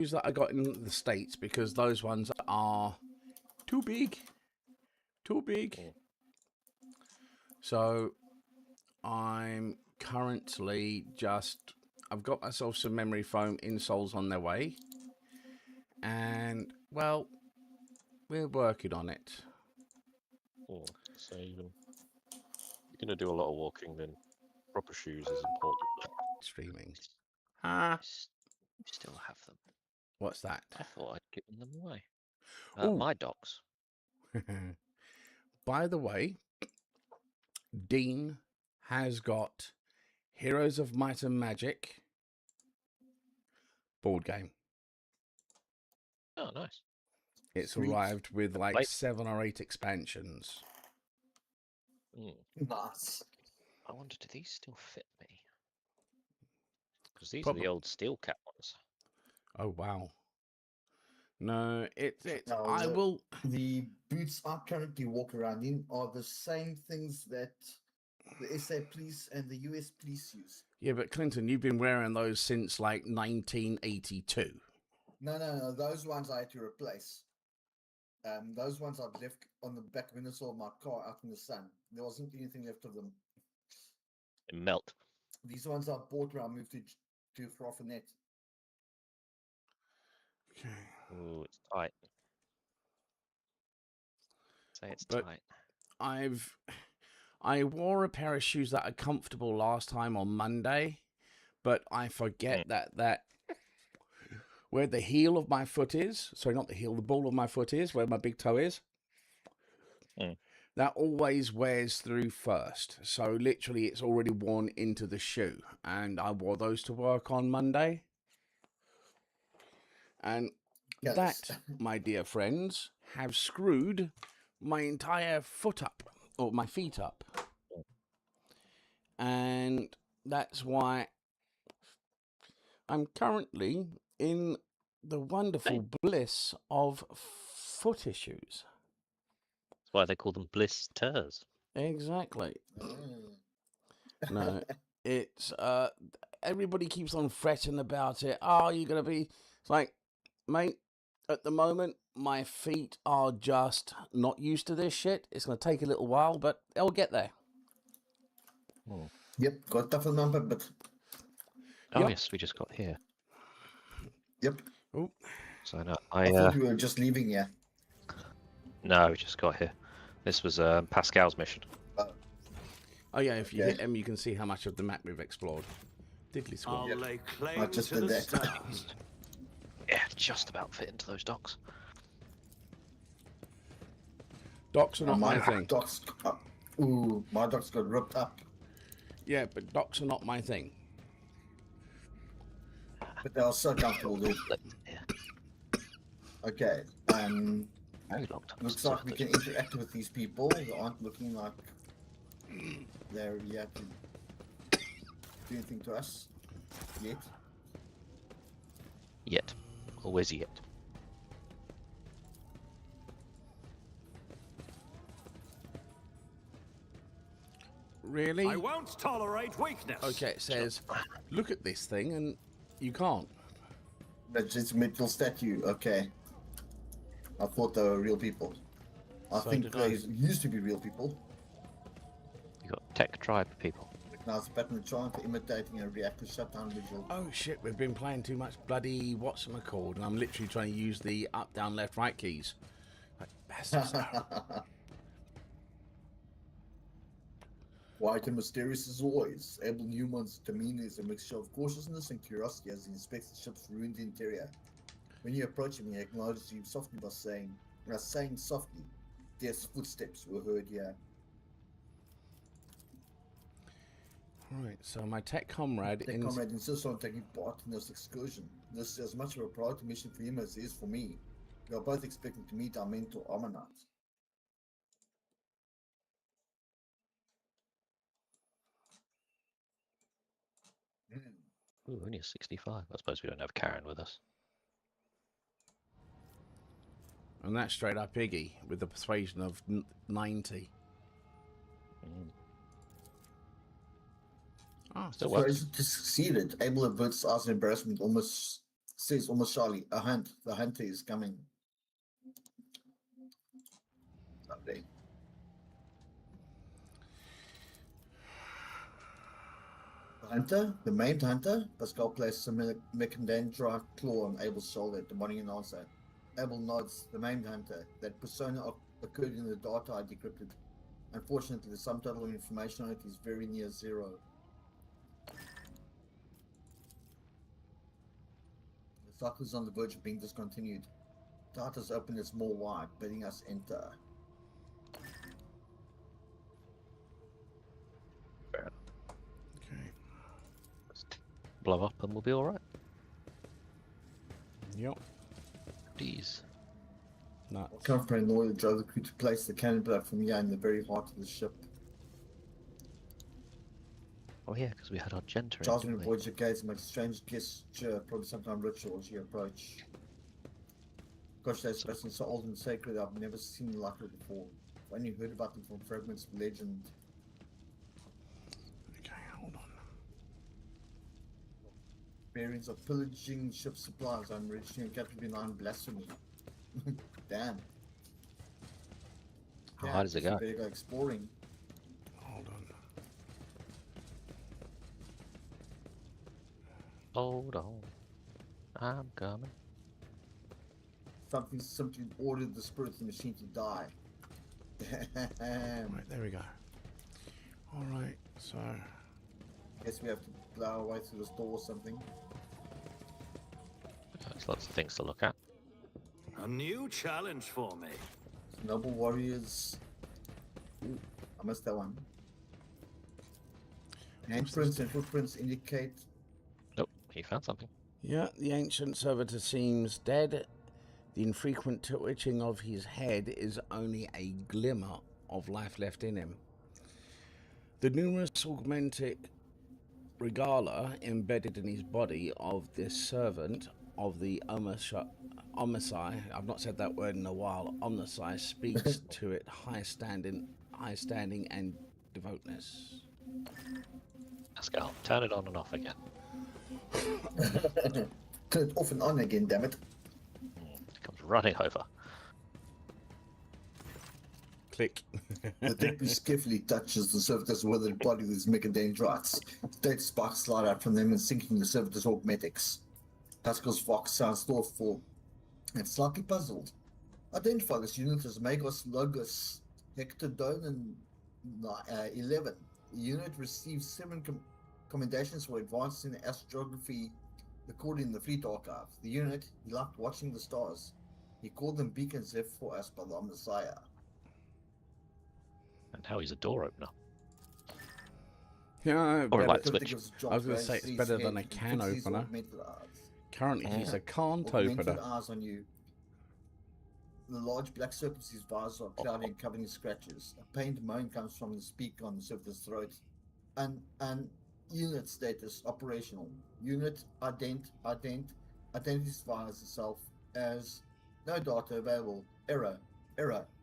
that I got in the States because those ones are too big. Too big. So I'm currently just... I've got myself some memory foam insoles on their way. And, well, we're working on it. So you're going to do a lot of walking, then proper shoes is important. Streaming. You still have them. What's that? I thought I'd given them away. Ooh. My dogs. By the way, Dean has got Heroes of Might and Magic board game. Oh, nice. It's Sweet. arrived with like Wait. 7 or 8 expansions. Nice. I wonder, do these still fit me? Because these are Probably. the old steel cap ones. Oh wow. No, it's No, I will. The boots I currently walk around in are the same things that the SA police and the US police use. Yeah, but Clinton, you've been wearing those since like 1982. No. Those ones I had to replace. Those ones I've left on the back window of my car out in the sun. There wasn't anything left of them. They melt. These ones I bought when I moved to Grafenet. Okay. Ooh, it's tight. Say it's But- tight. I wore a pair of shoes that are comfortable last time on Monday, but I forget that where the heel of my foot is, sorry, not the heel, the ball of my foot is, where my big toe is, that always wears through first. So literally it's already worn into the shoe. And I wore those to work on Monday. And Yes. that, my dear friends, have screwed my entire foot up, or my feet up. And that's why I'm currently in the wonderful bliss of foot issues. That's why they call them blisters. Exactly. No, it's everybody keeps on fretting about it. Oh, you're gonna be... It's like, mate, at the moment my feet are just not used to this shit. It's gonna take a little while, but they'll get there. Yep, got tougher number, but Oh, Yep. yes, we just got here. yep. Oh, So no, I thought we were just leaving here. No, we just got here. This was Pascal's mission. oh yeah. If you Okay. hit M, you can see how much of the map we've explored. Diddly squad. I'll lay claim I just to did the that. stars. Yeah, just about fit into those docks. Docks are not my thing. Docs. Ooh, my docs got ripped up, Yeah, but docks are not my thing. but they are so comfortable, dude. Yeah, Okay. very long time. Looks since like I've we looked. can interact with these people. They aren't looking like they're yet to do anything to us yet. Yet. Always yet. Really? I won't tolerate weakness. Okay, it says, look at this thing, and you can't. But it's a metal statue. Okay. I thought they were real people. I So think did they I. used to be real people. You got tech tribe people. Now it's a pattern trying for imitating a reactor shutdown visual. Oh shit, we've been playing too much bloody whatchamacallit, and I'm literally trying to use the up, down, left, right keys. Like, bastards. White and mysterious as always, Abel Newman's demeanor is a mixture of cautiousness and curiosity as he inspects the ship's ruined interior. When you approach him, he acknowledges you softly by saying softly, "Death's footsteps were heard here." Right, so my tech comrade... Tech comrade insists on taking part in this excursion. This is as much of a priority mission for him as it is for me. We are both expecting to meet our mentor, Amanat. Ooh, only a 65. I suppose we don't have Karen with us. And that's straight up Iggy, with the persuasion of 90. Oh, Still So works. to succeeded, Abel averts us embarrassment almost Says almost shyly, a hunt. The hunter is coming. Lovely. The hunter, the maimed hunter, Pascal places a Mechindendra claw on Abel's shoulder, demanding an answer. Abel nods. The maimed hunter. That persona occurred in the data I decrypted. Unfortunately, the sum total of information on it is very near zero. The cycle is on the verge of being discontinued. Data's opened its more wide, bidding us enter. Okay. Blow up and we'll be alright. Yep. Please. Nuts. What kind of paranoia drove the crew to place the cannon platform here in the very heart of the ship? Oh yeah, because we had our Genta in, Jasmine didn't we? avoids your gaze and makes a strange gesture, probably some kind of ritual as you approach. Gosh, those spaces so old and sacred, I've never seen like it before. I've only heard about them from fragments of legend. Okay, hold on. Variants of pillaging ship supplies. I'm registering a category 9 blasphemy. Damn. How high does it go? Better go exploring. Hold on. Hold on. I'm coming. Something simply ordered the spirit of the machine to die. Damn. Right, there we go. Alright, so... Guess we have to plow our way through this door or something. There's lots of things to look at. A new challenge for me. Noble warriors. Ooh, I missed that one. Handprints and footprints indicate. Nope, he found something. Yeah, the ancient servitor seems dead. The infrequent twitching of his head is only a glimmer of life left in him. The numerous augmentic regala embedded in his body of this servant of the Omnisci, I've not said that word in a while, Omnisci speaks to it high standing and devoteness. Pascal, turn it on and off again. Turn it off and on again, damn it. It comes running over. Click. The technique carefully touches the servitor's withered body with his mechadendrites. Dead sparks slide out from them and sinking the servitor's augmetics. Pascal's vox sounds thoughtful and slightly puzzled. Identify this unit as Magos Logos Hectodonan 11. The unit received 7 commendations for advances in astrography recorded in the Fleet Archive. The unit, he liked watching the stars. He called them beacons left for us by the Messiah. And now he's a door opener. Yeah, Or a better- light switch. I was going to say it's better than a can opener. Currently, he's a can't Augmented opener. eyes on you. The large black serpent's visors are cloudy and covered in scratches. A pained moan comes from the speaker on the servitor's throat. And unit status operational. Unit identifies itself as no data available. Error.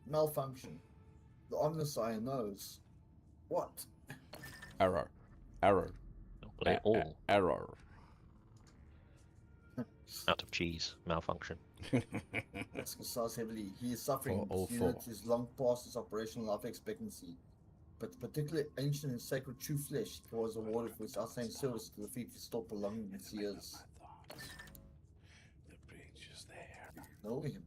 Malfunction. The Omniscience knows. What? Error. Play all. Error. Out of cheese. Malfunction. Pascal sighs heavily. He is suffering. For all This unit four. is long past his operational life expectancy. But particularly ancient and sacred true flesh was awarded for its outstanding service to the fleet for still prolonging its years. The bridge is there. Know him.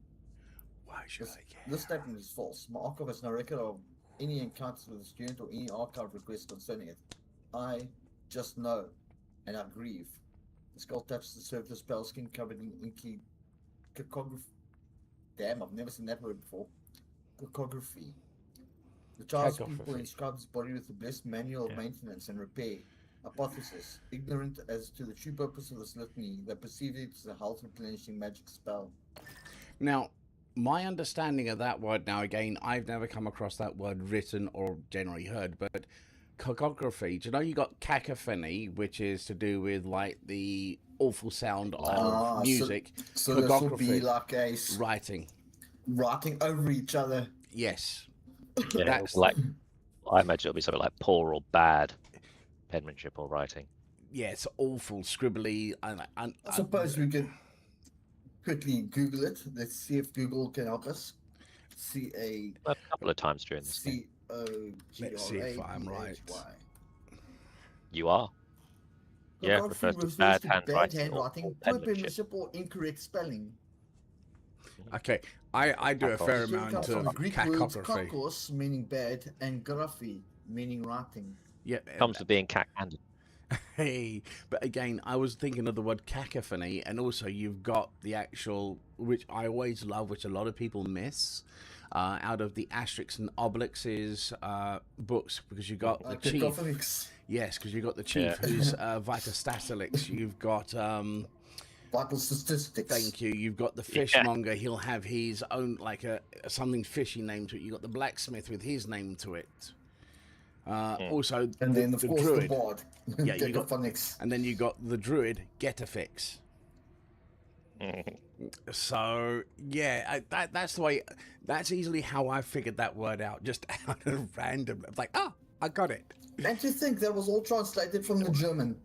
Why should This, I care? this statement is false. My archive has no record of any encounters with this unit or any archive requests concerning it. I just know, and I grieve. The skull touches the surface pale skin covered in inky cacography. Damn, I've never seen that word before. Cacography. The child's people Cacography. inscribe his body with the blessed manual of maintenance and repair. Hypothesis. Ignorant as to the true purpose of this litany, they perceive it as a health replenishing magic spell. Now, my understanding of that word, now again, I've never come across that word written or generally heard, but cacography, do you know you got cacophony, which is to do with like the awful sound of music? So this will be Cacography. like a Writing. writing over each other. Yes. Yeah, That's- like I imagine it'll be something like poor or bad penmanship or writing. Yeah, it's awful, scribbly. I suppose we could quickly Google it. Let's see if Google can help us. A couple of times during this game. Let's see if I'm right. COGRAPHY. You are. Yeah, Orthography refers to refers bad to bad handwriting handwriting, or poor penmanship. penmanship, or incorrect spelling. Okay, I do a fair It amount comes from the of Greek words cacography. kakos, meaning bad, and graphy, meaning writing. Yeah, Comes to being cack-handed. hey, but again, I was thinking of the word cacophony, and also you've got the actual, which I always love, which a lot of people miss, out of the Asterix and Obelix's books, because you got the chief. Cacophonics. Yes, because you got the chief, who's Vita Stasilix. You've got Vital statistics. thank you. You've got the fishmonger. He'll have his own like a something fishy name to it. You got the blacksmith with his name to it. Also, And then, of course, druid. the bard. Yeah, you got, Cacophonics. and then you got the druid Getafix. So yeah, that's the way. That's easily how I figured that word out, just out of random. It's like, oh, I got it. And to think that was all translated from the German.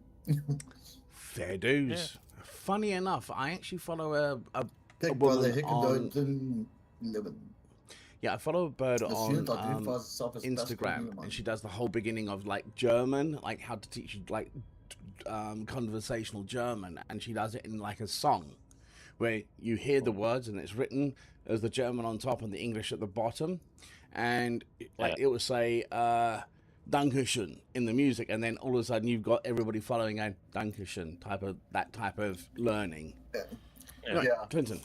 Fair dues. Funny enough, I actually follow a Big woman brother on. Hickendoden 11. Yeah, I follow a bird This on unit identifies itself as Instagram, and she does the whole beginning of like German, like how to teach you like conversational German, and she does it in like a song, where you hear the words and it's written as the German on top and the English at the bottom, and like it will say Dankeschön in the music, and then all of a sudden you've got everybody following a Dankeschön type of learning. Yeah. Clinton.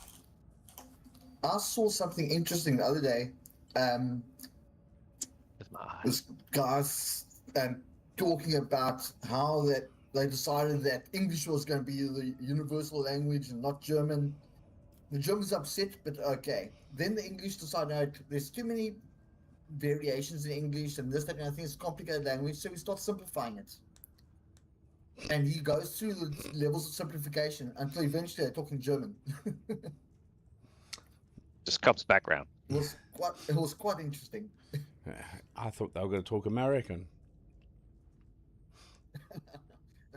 I saw something interesting the other day. This guy's talking about how that they decided that English was going to be the universal language and not German. The Germans upset, but okay. Then the English decided there's too many variations in English and this, that, and I think it's a complicated language, so we start simplifying it. And he goes through the levels of simplification until eventually they're talking German. Just comes background. It was quite interesting. I thought they were going to talk American.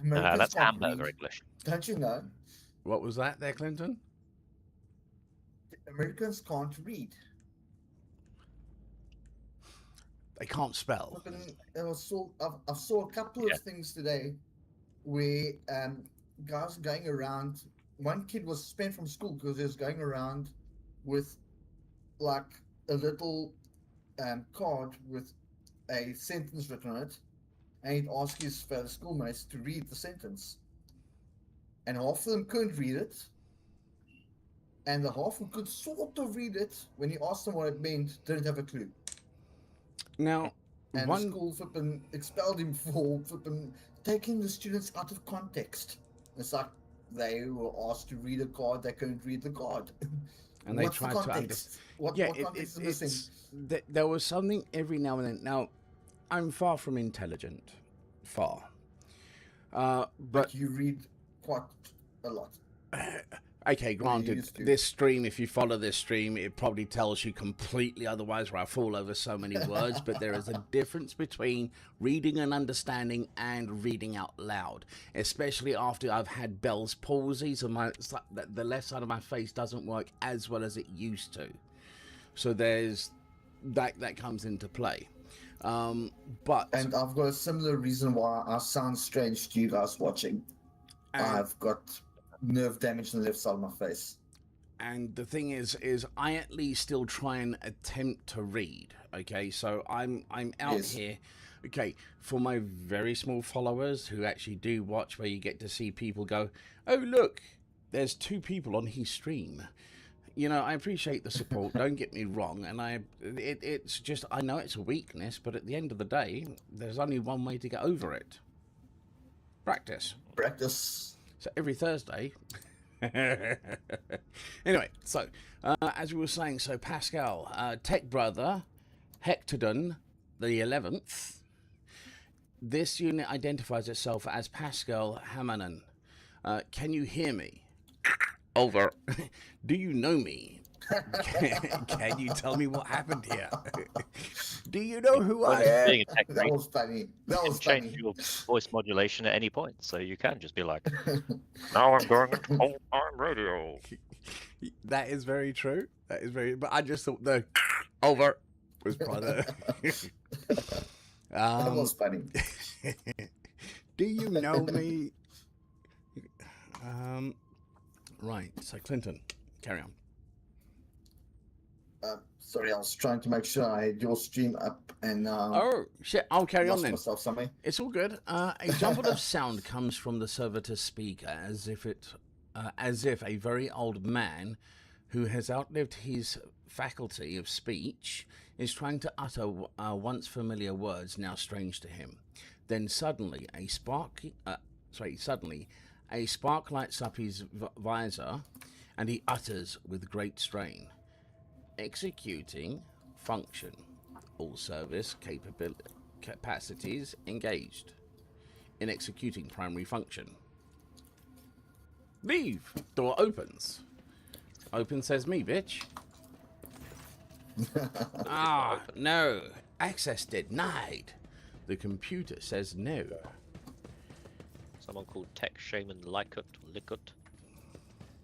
Americans That's can't hamburger read. English. Don't you know? What was that there, Clinton? Americans can't read. They can't spell. I saw a couple of things today where guys going around. One kid was spent from school because he was going around with like a little card with a sentence written on it, and he'd ask his fellow schoolmates to read the sentence. And half of them couldn't read it, and the half who could sort of read it, when he asked them what it meant, didn't have a clue. Now, And the school flipping expelled him for flipping taking the students out of context. It's like they were asked to read a card, they couldn't read the card. And they What's the tried to context? What context is missing? There was something every now and then. Now, I'm far from intelligent. Far. But you read quite a lot. Okay, granted, this stream, if you follow this stream, it probably tells you completely otherwise, where I fall over so many words, but there is a difference between reading and understanding and reading out loud, especially after I've had Bell's palsy, so the left side of my face doesn't work as well as it used to. So there's that comes into play. And I've got a similar reason why I sound strange to you guys watching. I've got nerve damage on the left side of my face. And the thing is I at least still try and attempt to read. Okay, so I'm out here. Okay, for my very small followers who actually do watch, where you get to see people go, oh look, there's 2 people on his stream. You know, I appreciate the support. Don't get me wrong, and it's just, I know it's a weakness, but at the end of the day, there's only one way to get over it. Practice. So every Thursday. Anyway, so as we were saying, so Pascal, Tech Brother, Hectodon, the 11th. This unit identifies itself as Pascal Hamanen. Can you hear me? Over. Do you know me? Can you tell me what happened here? Do you know who I am? That was funny. That was funny. Change your voice modulation at any point, so you can just be like, now I'm going into full-time radio. That is very true. That is very. But I just thought the over was probably. That was funny. Do you know me? Right. So Clinton, carry on. Sorry, I was trying to make sure I had your stream up and Oh shit! I'll carry on lost then. myself somewhere. It's all good. A jumble of sound comes from the servitor speaker, as if a very old man, who has outlived his faculty of speech, is trying to utter once familiar words now strange to him. Then suddenly a spark lights up his visor, and he utters with great strain, "Executing function. All service capacities engaged in executing primary function. Leave. Door opens. Open says me, bitch. No. Access denied. The computer says no. Someone called Tech Shaman Lycut,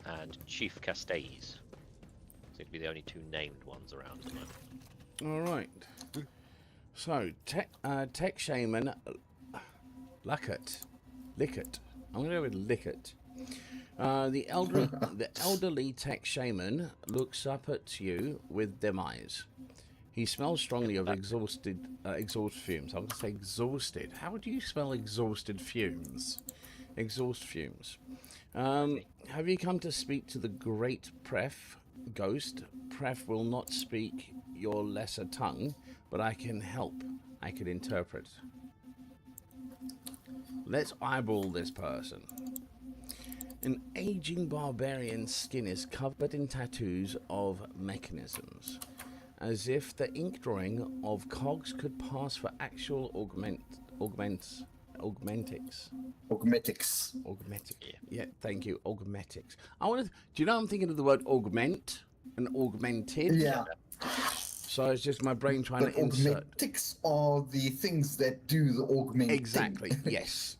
and Chief Castays. Seem to be the only two named ones around at the moment. All right. So, Tech Shaman Lickett. I'm going to go with Lickett. The elderly Tech Shaman looks up at you with dim eyes. He smells strongly of exhaust fumes. I'm going to say exhausted. How would you smell exhausted fumes? Exhaust fumes. Have you come to speak to the great Ghost? Pref will not speak your lesser tongue, but I can help. I can interpret. Let's eyeball this person. An aging barbarian's skin is covered in tattoos of mechanisms, as if the ink drawing of cogs could pass for actual augmentics. Yeah, thank you. Augmetics. Do you know I'm thinking of the word augment and augmented? Yeah. So it's just my brain trying to insert. Augmentics are the things that do the augmenting. Exactly. Yes.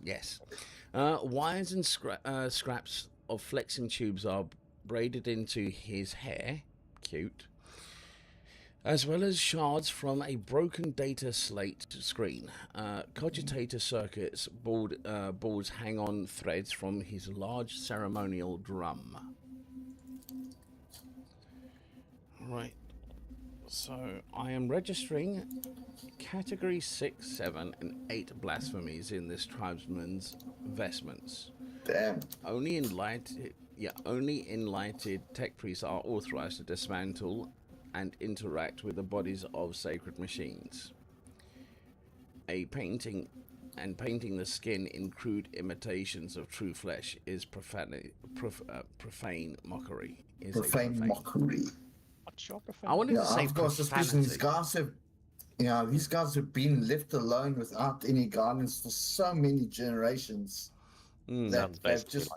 Wires and scraps of flexing tubes are braided into his hair. Cute. As well as shards from a broken data slate screen. Cogitator circuits boards hang on threads from his large ceremonial drum. Right. So I am registering category 6, 7, and 8 blasphemies in this tribesman's vestments. Damn. Only enlightened tech priests are authorized to dismantle and interact with the bodies of sacred machines. Painting the skin in crude imitations of true flesh is profane mockery. Profane mockery. What's your I wanted to say I've got suspicion profanity. these guys have been left alone without any guidance for so many generations. That Sounds they've basically just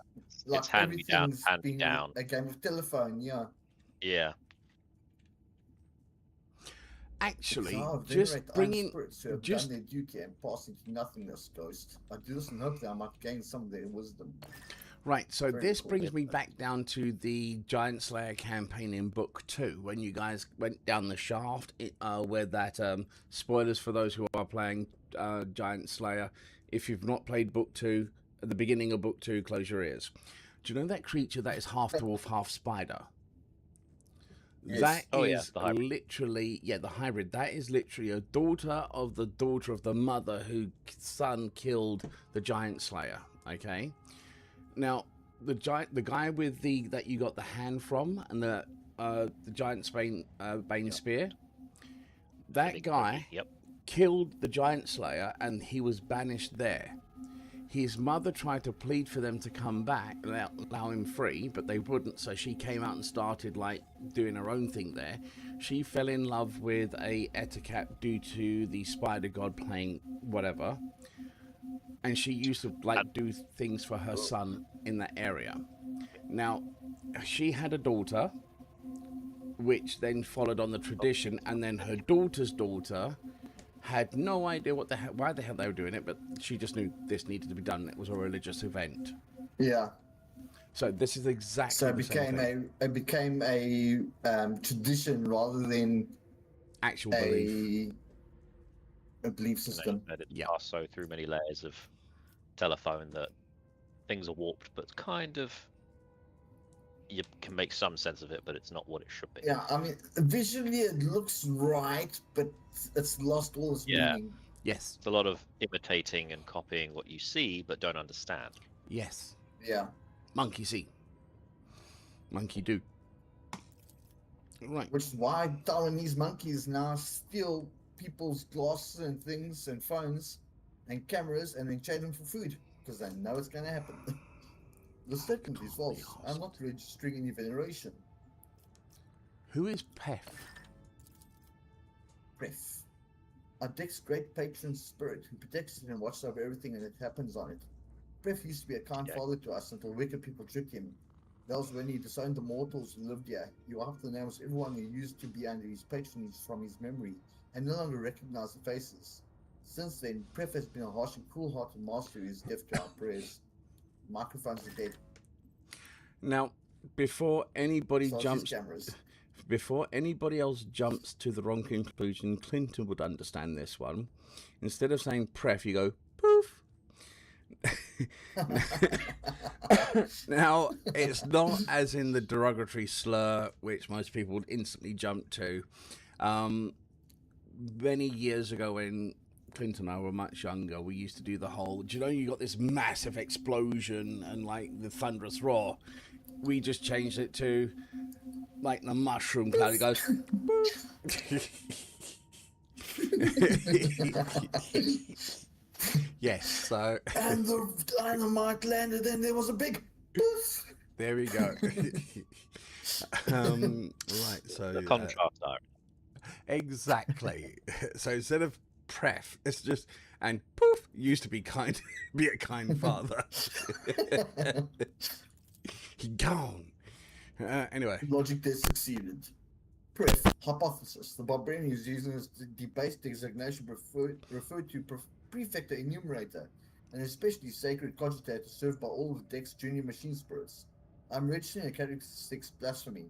like it's hand me down, everything's hand me been down. a game of telephone. Yeah. Yeah. Actually, So just bringing spirits who have done their duty and passing to nothingness, Ghost. I do this and hope that I might gain some of their wisdom. Right, so Very this cool. brings me back down to the Giant Slayer campaign in Book 2, when you guys went down the shaft, where that, spoilers for those who are playing Giant Slayer. If you've not played Book 2, at the beginning of Book 2, close your ears. Do you know that creature that is half dwarf, half spider? Yes. That Oh, yeah, is the hybrid. literally, the hybrid. That is literally a daughter of the mother whose son killed the Giant Slayer, okay? Now, the guy with that you got the hand from, and the giant Bane spear, that guy killed the Giant Slayer, and he was banished there. His mother tried to plead for them to come back and allow him free, but they wouldn't. So she came out and started doing her own thing there. She fell in love with a Eticat due to the spider god playing whatever. And she used to do things for her son in that area. Now, she had a daughter, which then followed on the tradition, and then her daughter's daughter had no idea why the hell they were doing it, but she just knew this needed to be done. It was a religious event. Yeah. So this is exactly So the same thing. it became a tradition rather than Actual belief. a belief system. That it's Yeah. passed so through many layers of telephone that things are warped, but kind of you can make some sense of it, but it's not what it should be. Yeah, I mean, visually it looks right, but it's lost all its Yeah. meaning. Yes. It's a lot of imitating and copying what you see, but don't understand. Yes. Yeah. Monkey see. Monkey do. Right. Which is why Taiwanese monkeys now steal people's glasses and things and phones and cameras and then trade them for food because they know it's going to happen. The statement is can't be false. I'm not registering any veneration. Who is Pef? Pref. Our deck's great patron spirit who protects it and watches over everything that happens on it. Pref used to be a kind father to us until wicked people tricked him. That was when he disowned the mortals who lived here. He wiped the names of everyone who used to be under his patronage from his memory and no longer recognized the faces. Since then, Pref has been a harsh and cool-hearted master who is deaf to our prayers. Microphones are dead. Now, before anybody So jumps, cameras. before anybody else jumps to the wrong conclusion, Clinton would understand this one. Instead of saying pref, you go poof. Now, it's not as in the derogatory slur, which most people would instantly jump to. Many years ago when Clinton and I were much younger, we used to do the whole, do you know, you got this massive explosion and like the thunderous roar. We just changed it to like the mushroom cloud. It goes yes, so And the dynamite landed and there was a big poof. there we go. Right, so The contrast are. exactly. So instead of pref, it's just and poof used to be kind, be a kind father. He gone. Anyway, Logic there succeeded. Pref, hypothesis. The barbarian is using this debased designation referred to prefect or enumerator, an especially sacred cogitator served by all of the deck's junior machine spirits. I'm registering a category 6 blasphemy.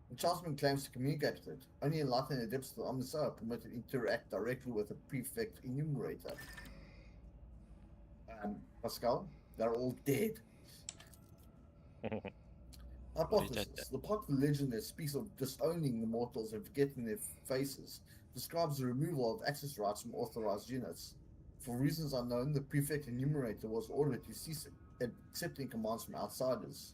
The Charlesman claims to communicate with it. Only enlightened adepts of the Omniscient are permitted to interact directly with a prefect enumerator. Pascal, they're all dead. Hypothesis. The part of the legend that speaks of disowning the mortals and forgetting their faces describes the removal of access rights from authorized units. For reasons unknown, the prefect enumerator was ordered to cease accepting commands from outsiders.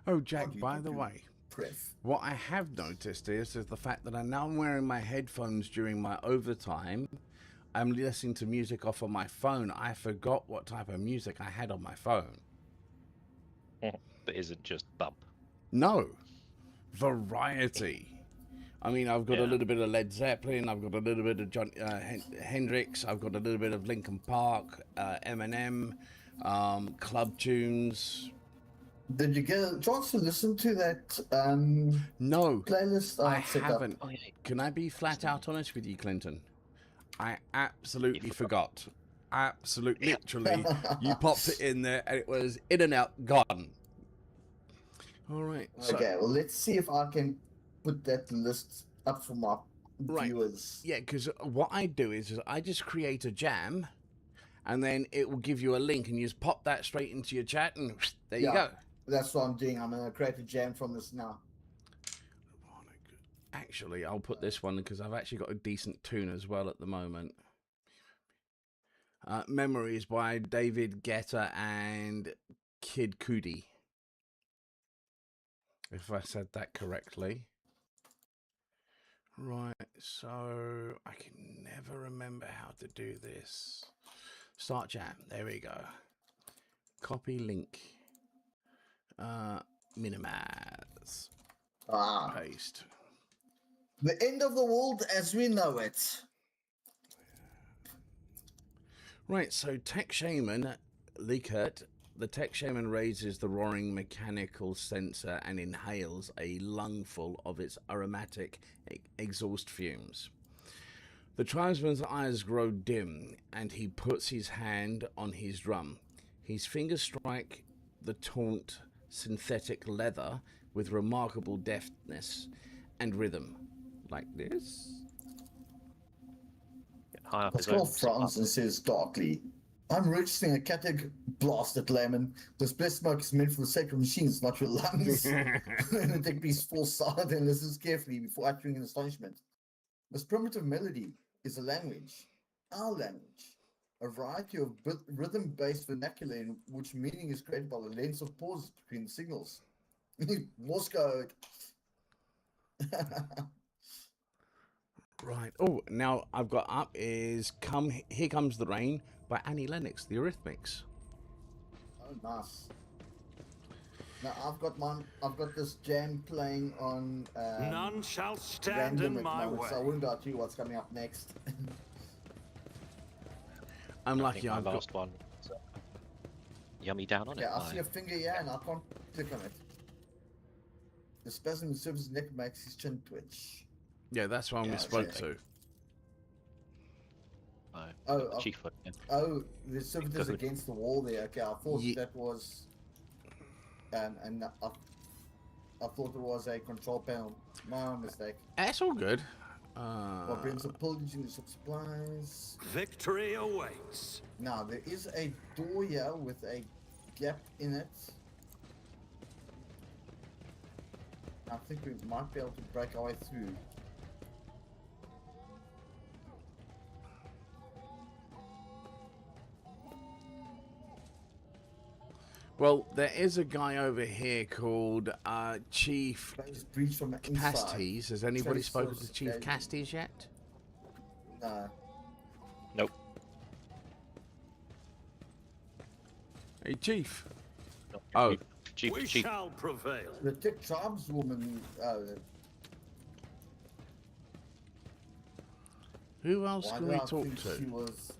oh Jack, by the way, Pref. what I have noticed is the fact that I'm now wearing my headphones during my overtime. I'm listening to music off of my phone. I forgot what type of music I had on my phone. That isn't just bump. No, variety. I mean, I've got a Yeah. little bit of Led Zeppelin. I've got a little bit of John Hendrix. I've got a little bit of Linkin Park, Eminem, club tunes. Did you get a chance to listen to that No, playlist? I set up? haven't. Can I be flat out honest with you, Clinton? I absolutely forgot. Absolutely, literally, you popped it in there and it was in and out, gone. All right. So, Okay, well, let's see if I can put that list up for my Right. viewers. yeah, because what I do is I just create a jam, and then it will give you a link, and you just pop that straight into your chat, and there you Yeah. go. That's what I'm doing. I'm going to create a jam from this now. Actually, I'll put this one because I've actually got a decent tune as well at the moment. Memories by David Guetta and Kid Cudi. If I said that correctly. Right, so I can never remember how to do this. Start jam, there we go. Copy link. Minimize. Paste. The end of the world as we know it. Right, so Tech Shaman, Likert, the Tech Shaman raises the roaring mechanical sensor and inhales a lungful of its aromatic exhaust fumes. The tribesman's eyes grow dim, and he puts his hand on his drum. His fingers strike the taunt synthetic leather with remarkable deftness and rhythm. Like this. Get high up Let's his call own frowns and says darkly, I'm registering a catholic blast at Layman. This blessed smoke is meant for the sacred machines, not your lungs. And the deck beast falls silent and listens carefully before uttering in astonishment. This primitive melody is a language, our language, a variety of rhythm-based vernacular in which meaning is created by the lengths of pauses between the signals. Morse code. Right. Oh, now I've got up is Here Comes the Rain by Annie Lennox, the Eurythmics. Oh, nice. Now I've got this jam playing on None shall stand random in at the my moment, way. so I wouldn't tell you what's coming up next. I'm I lucky think my I've got... last one. Yummy down on it. Yeah, I by- see a finger here and I can't click on it. The spasm in the surface of his neck makes his chin twitch. Yeah, that's what we Yeah, spoke okay. to. Oh, the chief foot. Yeah. Oh, the servitors Good. against the wall there. Okay, I thought Ye- that was, and I thought it was a control panel. My mistake. That's all good. What brings a pillage in the ship supplies? Victory awaits. Now there is a door here with a gap in it. I think we might be able to break our way through. Well, there is a guy over here called Chief There's breach from the inside. Castes. Has anybody Trace spoken source to Chief escape. Castes yet? No. Nope. Hey, Chief. Not Oh. Chief. We Chief. shall prevail. The Tick tribeswoman. Who else Why can do we I talk think to? she was?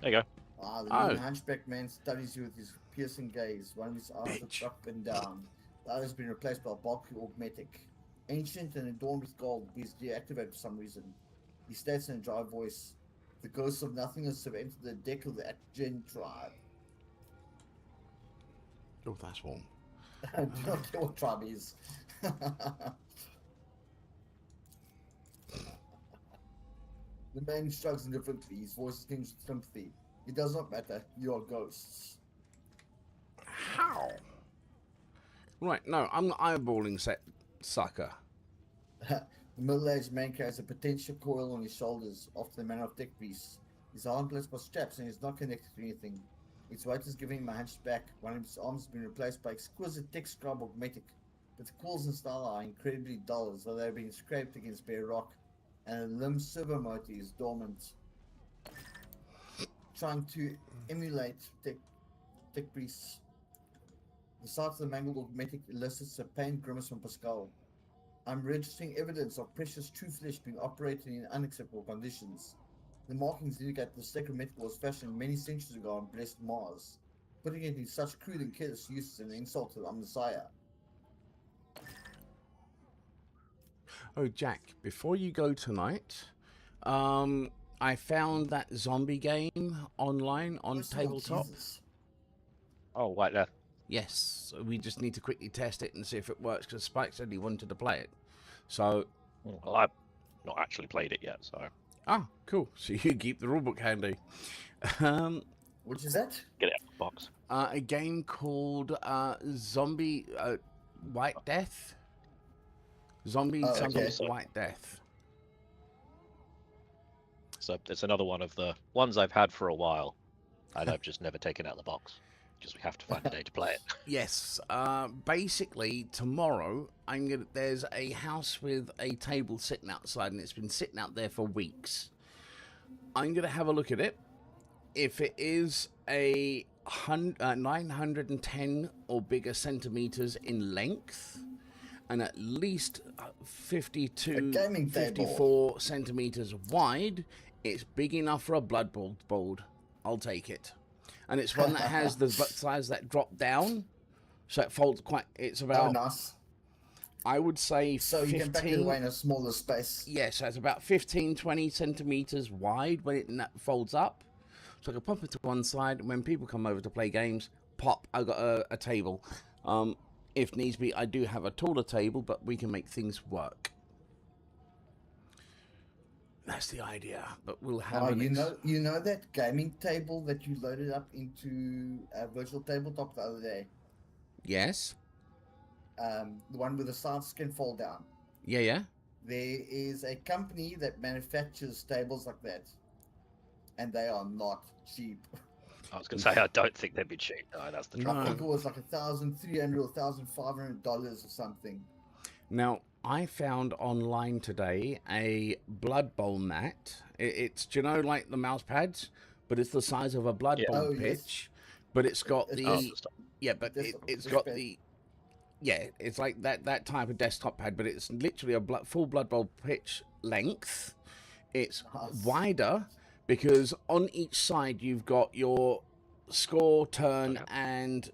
There you go. The Oh. little hunchback man studies you with his piercing gaze. One of his eyes looks up and down. The other has been replaced by a bulky augmetic. Ancient and adorned with gold, but is deactivated for some reason. He states in a dry voice, the ghosts of nothingness have entered the deck of the Atgen tribe. Oh, that's warm. Do not care what tribe is. The man shrugs indifferently, his voice tinged with sympathy. It does not matter, you are ghosts. How? Right, no, I'm the eyeballing sucker. The middle-aged man carries a potential coil on his shoulders after the manner of deck beasts. His arm placed by straps and is not connected to anything. Its weight is giving him a hunchback. One of his arms has been replaced by exquisite tech scribe augmetic, but the quills and style are incredibly dull as though they are being scraped against bare rock, and the limb servo motor is dormant. Trying to emulate tech beasts. The sight of the mangled augmetic elicits a pained grimace from Pascal. I'm registering evidence of precious true flesh being operated in unacceptable conditions. The markings indicate the sacred metal was fashioned many centuries ago on blessed Mars. Putting it in such crude and careless use is an insult to the Messiah. Oh, Jack, before you go tonight, I found that zombie game online on First of all, tabletop. Jesus. Oh, right there. Yes, so we just need to quickly test it and see if it works, because Spike said he wanted to play it. So, Well, I've not actually played it yet, so cool. So you keep the rulebook handy. Which is that? get it out of the box. A game called Zombie White Death. Zombie Oh, something okay. White Death. So it's another one of the ones I've had for a while, and I've just never taken it out of the box. Just we have to find a day to play it. Yes. Basically, tomorrow there's a house with a table sitting outside, and it's been sitting out there for weeks. I'm gonna have a look at it. If it is a 910 or bigger centimeters in length, and at least 52, A gaming table. 54 centimeters wide, it's big enough for a blood board. I'll take it. And it's one that has the size that drop down, so it folds quite. It's Oh, about, nice. I would say, So you can pack it 15. away in a smaller space. Yes, so it's about 15, 20 centimeters wide when it folds up. So I can pop it to one side, and when people come over to play games, pop, I've got a table. If needs be, I do have a taller table, but we can make things work. That's the idea, but we'll have Oh, an you know that gaming table that you loaded up into a virtual tabletop the other day? Yes? The one with the sides can fall down. Yeah? There is a company that manufactures tables like that, and they are not cheap. I was going to say, I don't think they'd be cheap. No, that's the No. trouble. I think it was like $1,300 or $1,500 or something. Now, I found online today a Blood Bowl mat. It's, do you know, like the mouse pads? But it's the size of a Blood Yeah. Bowl Oh, yes. pitch. But it's got It's the... Oh, the stuff. Yeah, but This- it's this got pad. the... Yeah, it's like that type of desktop pad, but it's literally a full Blood Bowl pitch length. It's Nice. wider because on each side you've got your score, turn, Okay. and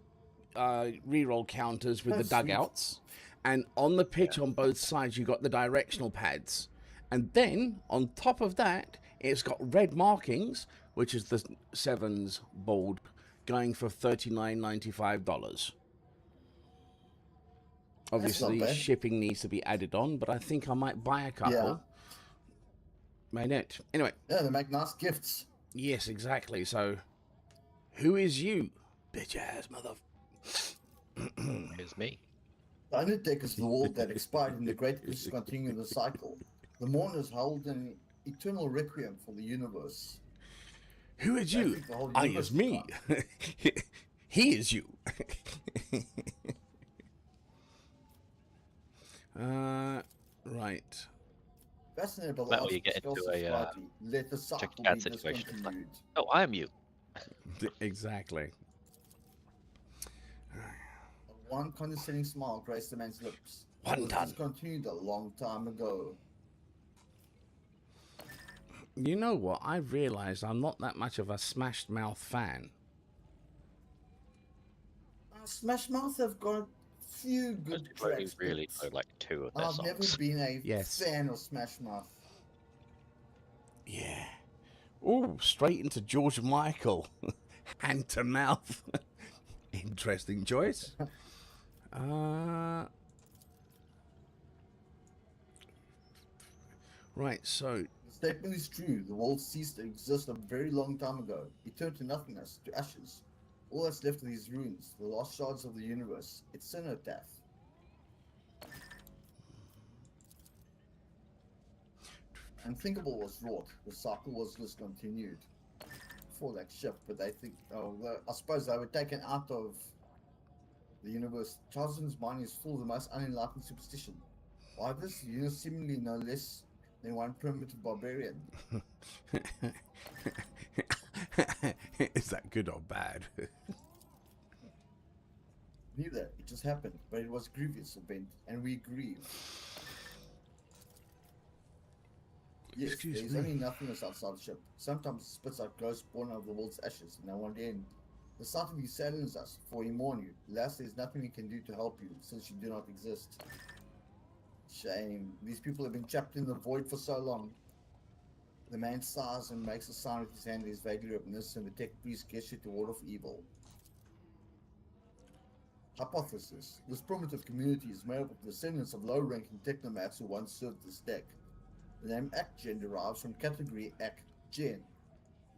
reroll counters with Oh, the sweet. dugouts. And on the pitch on both sides you've got the directional pads. And then on top of that, it's got red markings, which is the sevens bold, going for $39.95. Obviously, bad. shipping needs to be added on, but I think I might buy a couple. Yeah. May not. Anyway, Yeah, they make nice gifts. yes, exactly. So, who is you, bitch ass mother? Here's me. The Undertaker is the world that expired in the great discontinuing the cycle. The mourners hold an eternal requiem for the universe. Who is I you? think the whole I universe is me. He is you. Right. Fascinated by the Well, arts you of get into Scouse a, society. Let the cycle bad be situation. It's like, discontinued. oh, I am you. Exactly. One condescending smile graced the man's lips. One It was done. discontinued a long time ago. You know what? I've realised I'm not that much of a Smash Mouth fan. Smash Mouth have got a few good I've only tracks. really but know like 2 of their I've never songs. been a Yes. fan of Smash Mouth. Yeah. Oh, straight into George Michael. Hand to mouth. Interesting choice. Right, so The statement is true. The world ceased to exist a very long time ago. It turned to nothingness, to ashes. All that's left of these ruins, the lost shards of the universe. It's cenotaph. Unthinkable was wrought. The cycle was discontinued. For that ship, but they think, I suppose they were taken out of the universe. Charleston's mind is full of the most unenlightened superstition. Why this? You know, seemingly no less than one primitive barbarian. is that good or bad? Neither. It just happened, but it was a grievous event, and we grieve. Yes, Excuse there's me. only nothingness outside the ship. Sometimes it spits out ghosts born out of the world's ashes, and no one end. The sight of you saddens us, for we mourn you. Alas, there's nothing we can do to help you, since you do not exist. Shame. These people have been trapped in the void for so long. The man sighs and makes a sign with his hand that is vaguely reminiscent of the tech priest gesture to ward off evil. Hypothesis. This primitive community is made up of descendants of low-ranking technomats who once served this deck. The name Akgen derives from category Ak-Gen.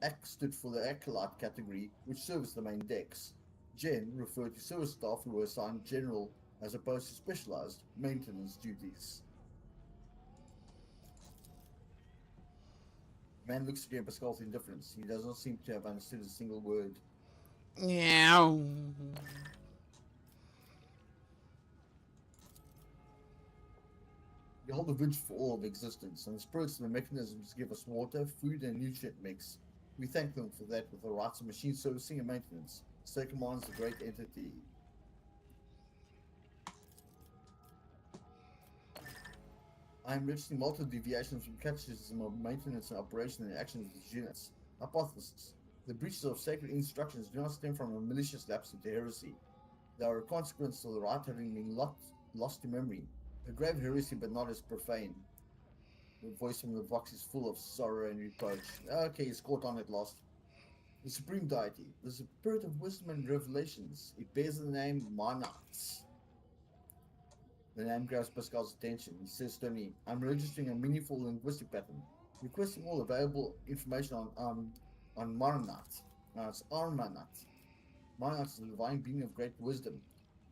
Ak stood for the Acolyte category, which serviced the main decks. Gen referred to service staff who were assigned general as opposed to specialized maintenance duties. Man looks at you, Pascal with indifference. He does not seem to have understood a single word. Yeah. We hold a vigil for all of existence, and the spirits and the mechanisms give us water, food, and nutrient mix. We thank them for that with the rights of machine servicing and maintenance. So commands the great entity. I am registering multiple deviations from catechism of maintenance and operation and actions of these units. Hypothesis. The breaches of sacred instructions do not stem from a malicious lapse into heresy. They are a consequence of the right having been lost to memory. A grave heresy, but not as profane. The voice from the Vox is full of sorrow and reproach. Okay, he's caught on at last. The supreme deity, the spirit of wisdom and revelations. It bears the name Monarchs. The name grabs Pascal's attention. He says to me, I'm registering a meaningful linguistic pattern, requesting all available information on Monarchs. It's Armanat. Monarch is the divine being of great wisdom.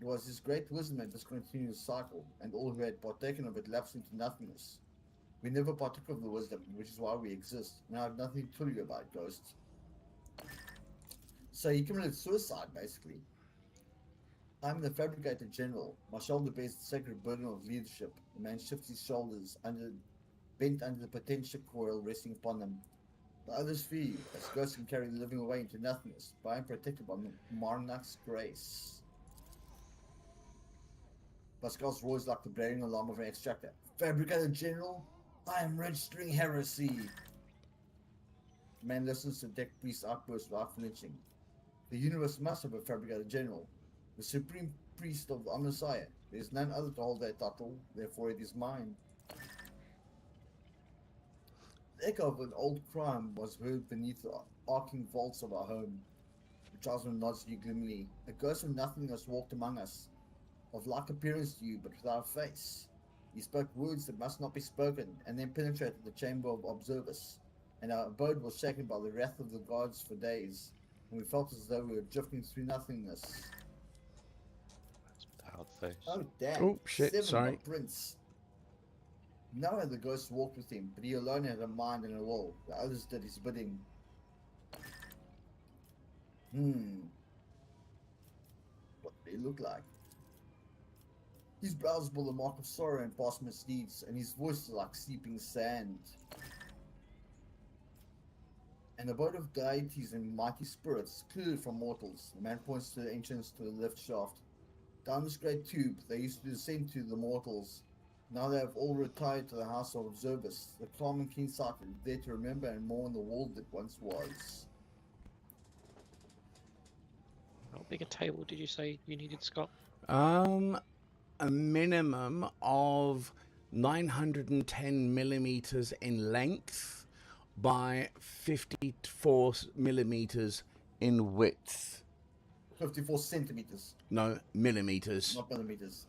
It was his great wisdom that discontinued the cycle, and all who had partaken of it lapsed into nothingness. We never partook of the wisdom, which is why we exist, and I have nothing to tell you about ghosts. So he committed suicide, basically. I'm the fabricator general. My shoulder bears the sacred burden of leadership. The man shifts his shoulders, bent under the potential coil resting upon them. The others fear you, as ghosts can carry the living away into nothingness, but I am protected by Marnak's grace. Pascal's roar is like the blaring alarm of an extractor. Fabricator General, I am registering heresy. The man listens to the deck priest's outburst without flinching. The universe must have a Fabricator General, the supreme priest of the Messiah. There is none other to hold that title, therefore it is mine. The echo of an old crime was heard beneath the arcing vaults of our home. Charlesman nods to you gloomily. A ghost of nothingness walked among us, of like appearance to you, but without a face. He spoke words that must not be spoken, and then penetrated the chamber of observers, and our abode was shaken by the wrath of the gods for days, and we felt as though we were drifting through nothingness. That's proud face. Oh damn! Oh, shit, 7 sorry. by Prince. None of the ghosts walked with him, but he alone had a mind and a will. The others did his bidding. What did he look like? His brows bore the mark of sorrow and past misdeeds, and his voice is like sleeping sand. An abode of deities and mighty spirits, secluded from mortals. The man points to the entrance to the lift shaft. Down this great tube, they used to descend to the mortals. Now they have all retired to the house of observers. The calm and keen-sighted, there to remember and mourn the world that once was. How big a table did you say you needed, Scott? A minimum of 910 millimeters in length by 54 millimeters in width. 54 centimeters, No, millimeters. not millimeters.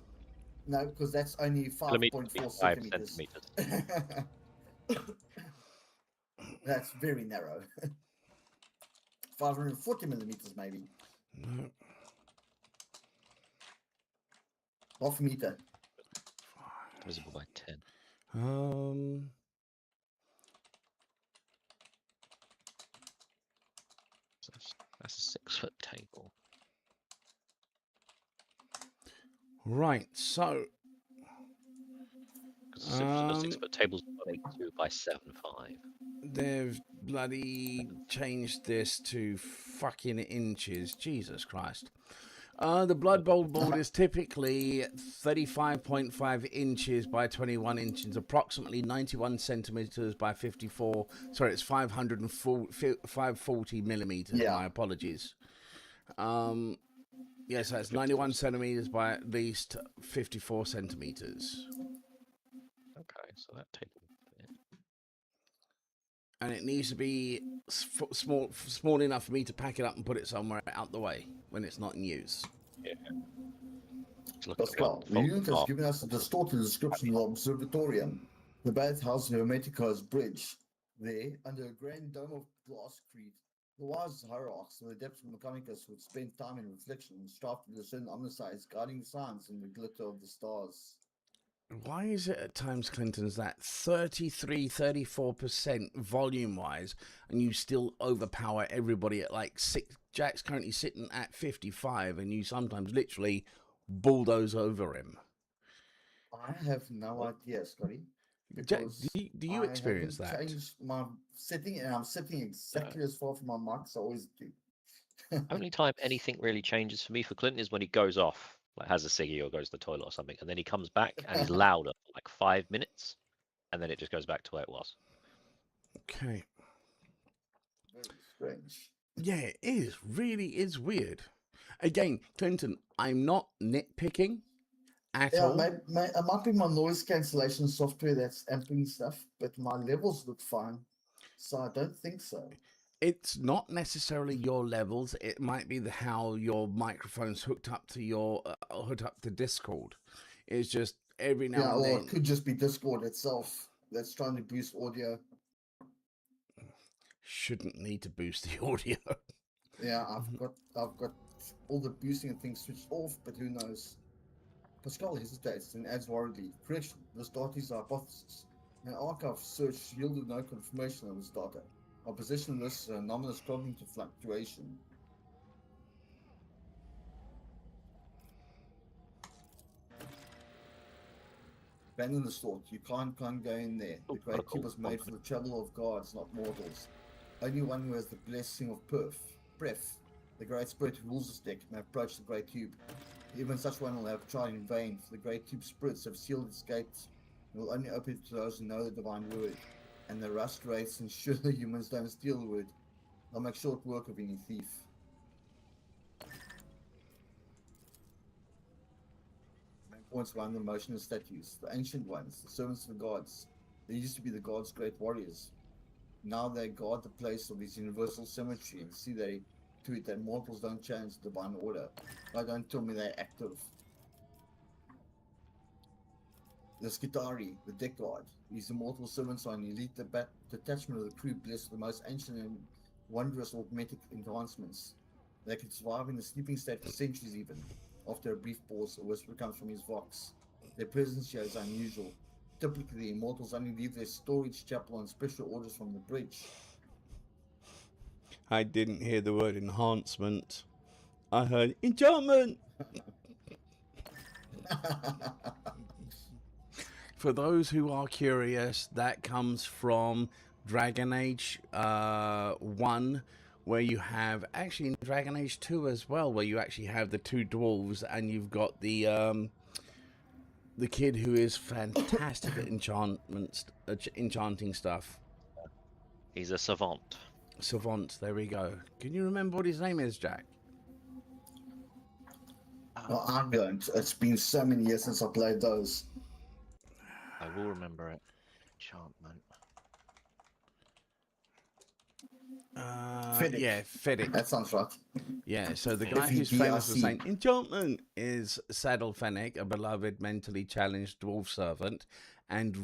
No, because that's only Millimeters 5.4 5 centimeters. centimeters. That's very narrow. 540 millimeters, maybe. No. Half a meter. Divisible by 10. So that's a 6-foot table. Right, so Because a 6-foot table's 82 by 7.5. they've bloody changed this to fucking inches. Jesus Christ. The Blood Bowl board is typically 35.5 inches by 21 inches, approximately 91 centimeters by 54. Sorry, it's 540 millimeters. Yeah. My apologies. Yes, that's 91 centimeters by at least 54 centimeters. Okay, so that table. And it needs to be small enough for me to pack it up and put it somewhere out the way when it's not in use. Yeah. Look at Pascal, the unit has given us a distorted description of the observatorium. The bathhouse of Hermetico's bridge. There, under a grand dome of glass crete, the wise hierarchs of the depths of Mechanicus would spend time in reflection and strive to discern omniscience guiding signs in the glitter of the stars. Why is it at times, Clinton's that 34% volume-wise, and you still overpower everybody at like 6? Jack's currently sitting at 55, and you sometimes literally bulldoze over him. I have no idea, Scotty. Jack, Because do you experience I that? haven't changed my setting, and I'm sitting exactly as far from my mic as I always do. Only time anything really changes for me for Clinton is when he goes off, like has a ciggy or goes to the toilet or something, and then he comes back and he's louder for like 5 minutes, and then it just goes back to where it was. Okay. Very strange. Yeah, it is. Really is weird. Again, Clinton, I'm not nitpicking at all. It might be my noise cancellation software that's amping stuff, but my levels look fine, so I don't think so. It's not necessarily your levels. It might be how your microphone's hooked up to Discord. It's just every now Yeah, and or then. it could just be Discord itself that's trying to boost audio. Shouldn't need to boost the audio. Yeah, I've got all the boosting and things switched off, but who knows? Pascal hesitates and adds worriedly, correction, this data is a hypothesis. An archive search yielded no confirmation of this data. Our position lists an anomalous cognitive fluctuation. Abandon this thought, you can't go in there. The got a great cube call. was made for the travel of gods, not mortals. Only one who has the blessing of Pref, the great spirit who rules this deck, may approach the great cube. Even such one will have tried in vain, for the great cube spirits have sealed its gates and will only open it to those who know the divine word. And the rust rates ensure the humans don't steal the word. They'll make short work of any thief. Main points around the motionless statues, the ancient ones, the servants of the gods. They used to be the gods' great warriors. Now they guard the place of this universal cemetery and see to it that mortals don't change the divine order. Don't tell me they're active. The Skitari, the deck guard. These immortal servants are an elite detachment of the crew blessed with the most ancient and wondrous augmented enhancements. They can survive in the sleeping state for centuries even. After a brief pause, a whisper comes from his vox. Their presence here is unusual. Typically, the immortals only leave their storage chapel on special orders from the bridge. I didn't hear the word enhancement. I heard enchantment. For those who are curious, that comes from Dragon Age 1, where you have, actually in Dragon Age 2 as well, where you actually have the two dwarves and you've got the kid who is fantastic at enchanting stuff. He's a savant. Savant, there we go. Can you remember what his name is, Jack? Well, I don't. It's been so many years since I played those. I will remember it. Enchantment. Fedek. Yeah, Fedek. That sounds right. Yeah, so the guy who's famous for FEDRC. saying enchantment is Saddle Fennec, a beloved, mentally challenged dwarf servant and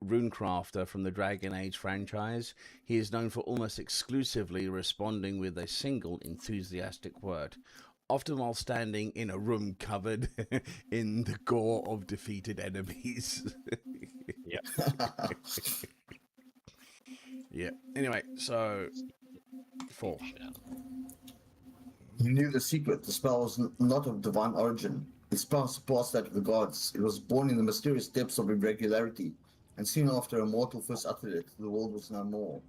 runecrafter from the Dragon Age franchise. He is known for almost exclusively responding with a single enthusiastic word, often while standing in a room covered in the gore of defeated enemies. Yeah. Anyway, so 4. He knew the secret. The spell was not of divine origin. His spell surpassed that of the gods. It was born in the mysterious depths of irregularity, and soon after a mortal first uttered it, the world was no more.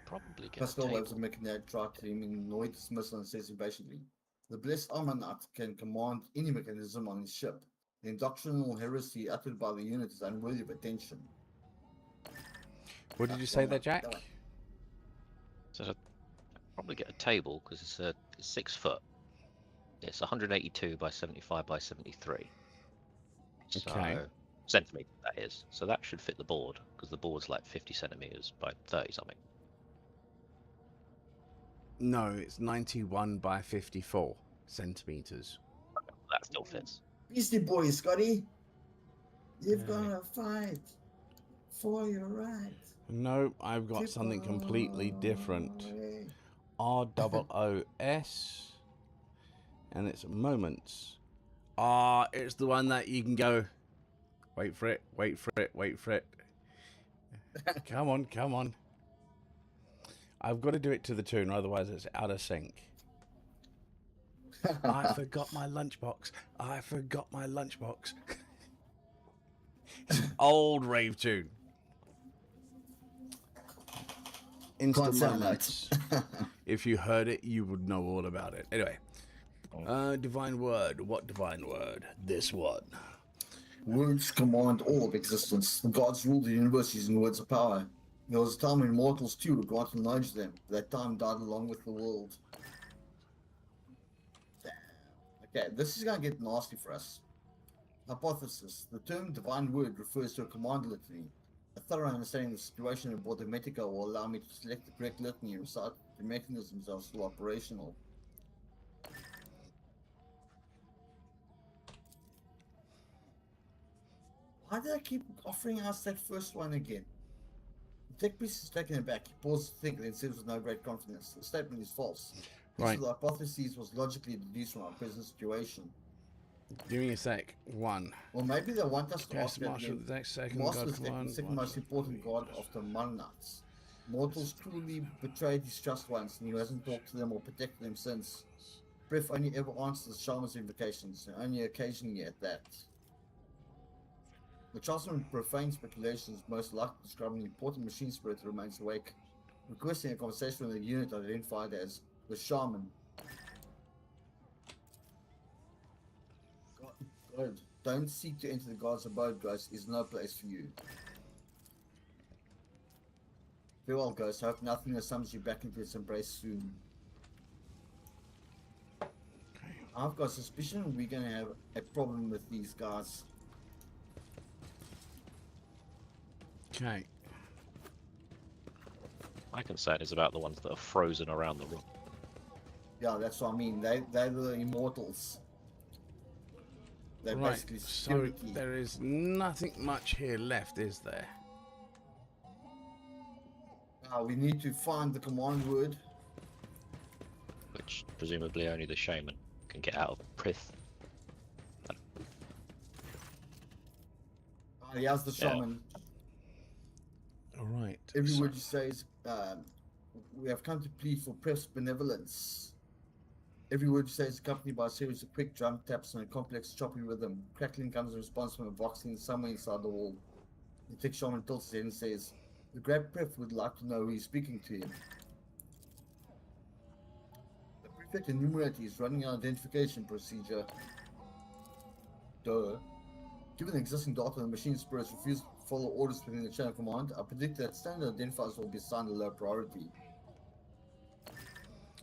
Probably get Pascal a waves a table. mechanic tried to him in annoyed dismissal and says impatiently, the blessed Armanat can command any mechanism on his ship. The indoctrinal heresy uttered by the unit is unworthy of attention. What did you say there, Jack? So I'd probably get a table because it's 6 foot. It's 182 by 75 by 73. Okay. So centimeters, that is. So that should fit the board because the board's like 50 centimeters by 30 something. No, it's 91 by 54 centimeters. That still fits. Beastie Boy, Scotty! You've got to fight for your right. No, I've got something completely different. ROOS, and it's moments. It's the one that you can go, wait for it, wait for it, wait for it. Come on, come on. I've got to do it to the tune, otherwise it's out of sync. I forgot my lunchbox. I forgot my lunchbox. Old rave tune. Instant moments. If you heard it, you would know all about it. Anyway, divine word. What divine word? This one. Words command all of existence. The gods rule the universe using words of power. There was a time when mortals too were granted knowledge of them. That time died along with the world. Okay, this is going to get nasty for us. Hypothesis. The term divine word refers to a command litany. A thorough understanding of the situation aboard the Metica will allow me to select the correct litany and recite the mechanisms that are still operational. Why do they keep offering us that first one again? The tech priest is taken aback. He pauses to think, then says with no great confidence, the statement is false. Each Right. of the hypotheses was logically deduced from our present situation. Give me a sec. 1. Or maybe they want us to Cast ask that Marshal the the next second Master God is the command. second most important god after Monarchs. Mortals cruelly betrayed his trust once, and he hasn't talked to them or protected them since. Bref only ever answers the shaman's invocations, and only occasionally at that. The Chancellor profane speculations most likely describe an important machine spirit that remains awake, requesting a conversation with a unit identified as the Shaman. God, don't seek to enter the god's abode, Ghost, is no place for you. Farewell, Ghost. I hope nothing that summons you back into its embrace soon. I've got a suspicion we're going to have a problem with these guys. Okay. My concern is about the ones that are frozen around the room. Yeah, that's what I mean. They're the immortals. They're Right. basically So security. there is nothing much here left, is there? Now we need to find the command word. Which presumably only the shaman can get out of Prith. Here's the Yeah. shaman. All right. Every so- word you say is, we have come to plead for Prith's benevolence. Every word you say is accompanied by a series of quick drum taps and a complex choppy rhythm. Crackling comes in response from a voxing somewhere inside the wall. The tech shaman tilts his head and says, the great Prith would like to know who is speaking to him. The prefect enumerator is running an identification procedure. Duh. Given the existing data, the machine spirits refuse to follow orders within the chain of command. I predict that standard identifiers will be assigned a low priority.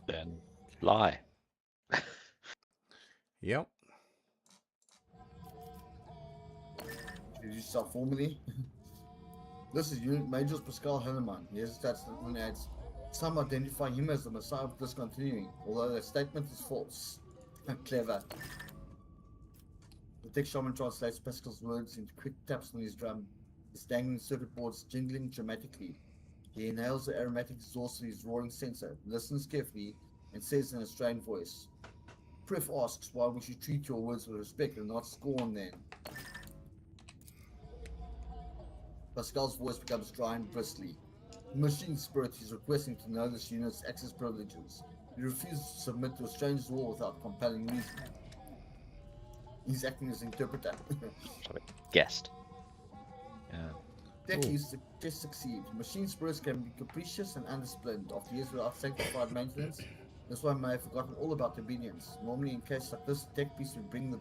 Then lie. Yep. Introduce yourself formally. This is Unit Major Pascal Henneman. He hesitates and adds, some identify him as the Messiah of discontinuing, although that statement is false. Clever. The tech shaman translates Pascal's words into quick taps on his drum, his dangling circuit boards jingling dramatically. He inhales the aromatic exhaust of his roaring sensor, listens carefully, and says in a strained voice, Prith asks why we should treat your words with respect and not scorn then. Pascal's voice becomes dry and bristly. The machine spirit is requesting to know this unit's access privileges. He refuses to submit to a stranger's law without compelling reason. He's acting as interpreter. Guessed. Yeah. Techies just succeed. Machine spirits can be capricious and undisciplined after years without sanctified maintenance. That's why I may have forgotten all about obedience. Normally in cases like this, the tech piece would bring the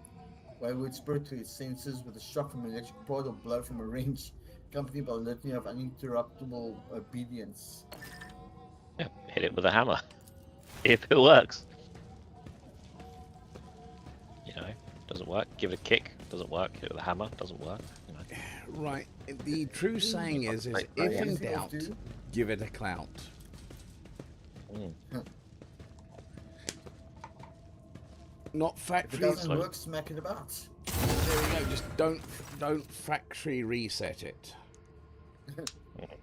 wayward spirit to its senses with a shock from an electric prod or blow from a wrench, accompanied by a litany of uninterruptible obedience. Yeah. Hit it with a hammer. If it works. You know, doesn't work. Give it a kick. Doesn't work. Hit it with a hammer. Doesn't work. You know. Right. The true saying is if in doubt, give it a clout. Mm. Not If it factory. doesn't work, smack it about. There we go. Just don't factory reset it.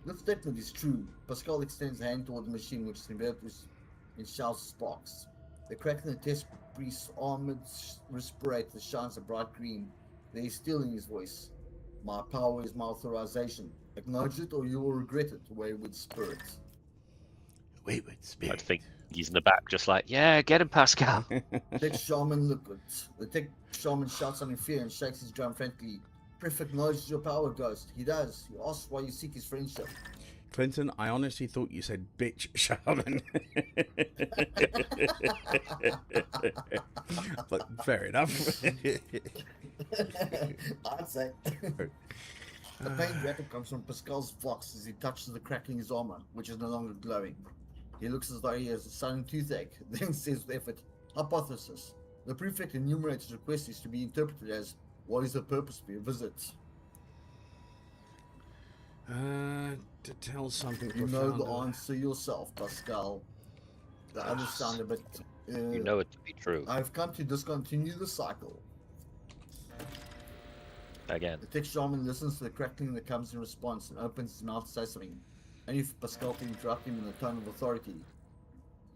This statement is true. Pascal extends a hand toward the machine, which is enveloped in shouts of sparks. The crack in the test priest's armored respirator shines a bright green. There is steel in his voice. My power is my authorization. Acknowledge it or you will regret it, wayward spirit. Wayward I spirit. think he's in the back, just like, yeah, get him, Pascal. Tech shaman look it. The tech shaman shouts out in fear and shakes his drum frantically. Prith acknowledges your power, Ghost. He does. He asks why you seek his friendship. Clinton, I honestly thought you said bitch shaman. But fair enough. I'd say. The pain rapid comes from Pascal's vox as he touches the crack in his armor, which is no longer glowing. He looks as though he has a sudden toothache, then says with effort, hypothesis. The prefect enumerator's request is to be interpreted as, what is the purpose of your visit? To tell something You know profound. the answer yourself, Pascal. The others sound a bit. You know it to be true. I've come to discontinue the cycle. Again. The tech shaman listens to the crackling that comes in response and opens his mouth to say something, only for Pascal to interrupt him in a tone of authority.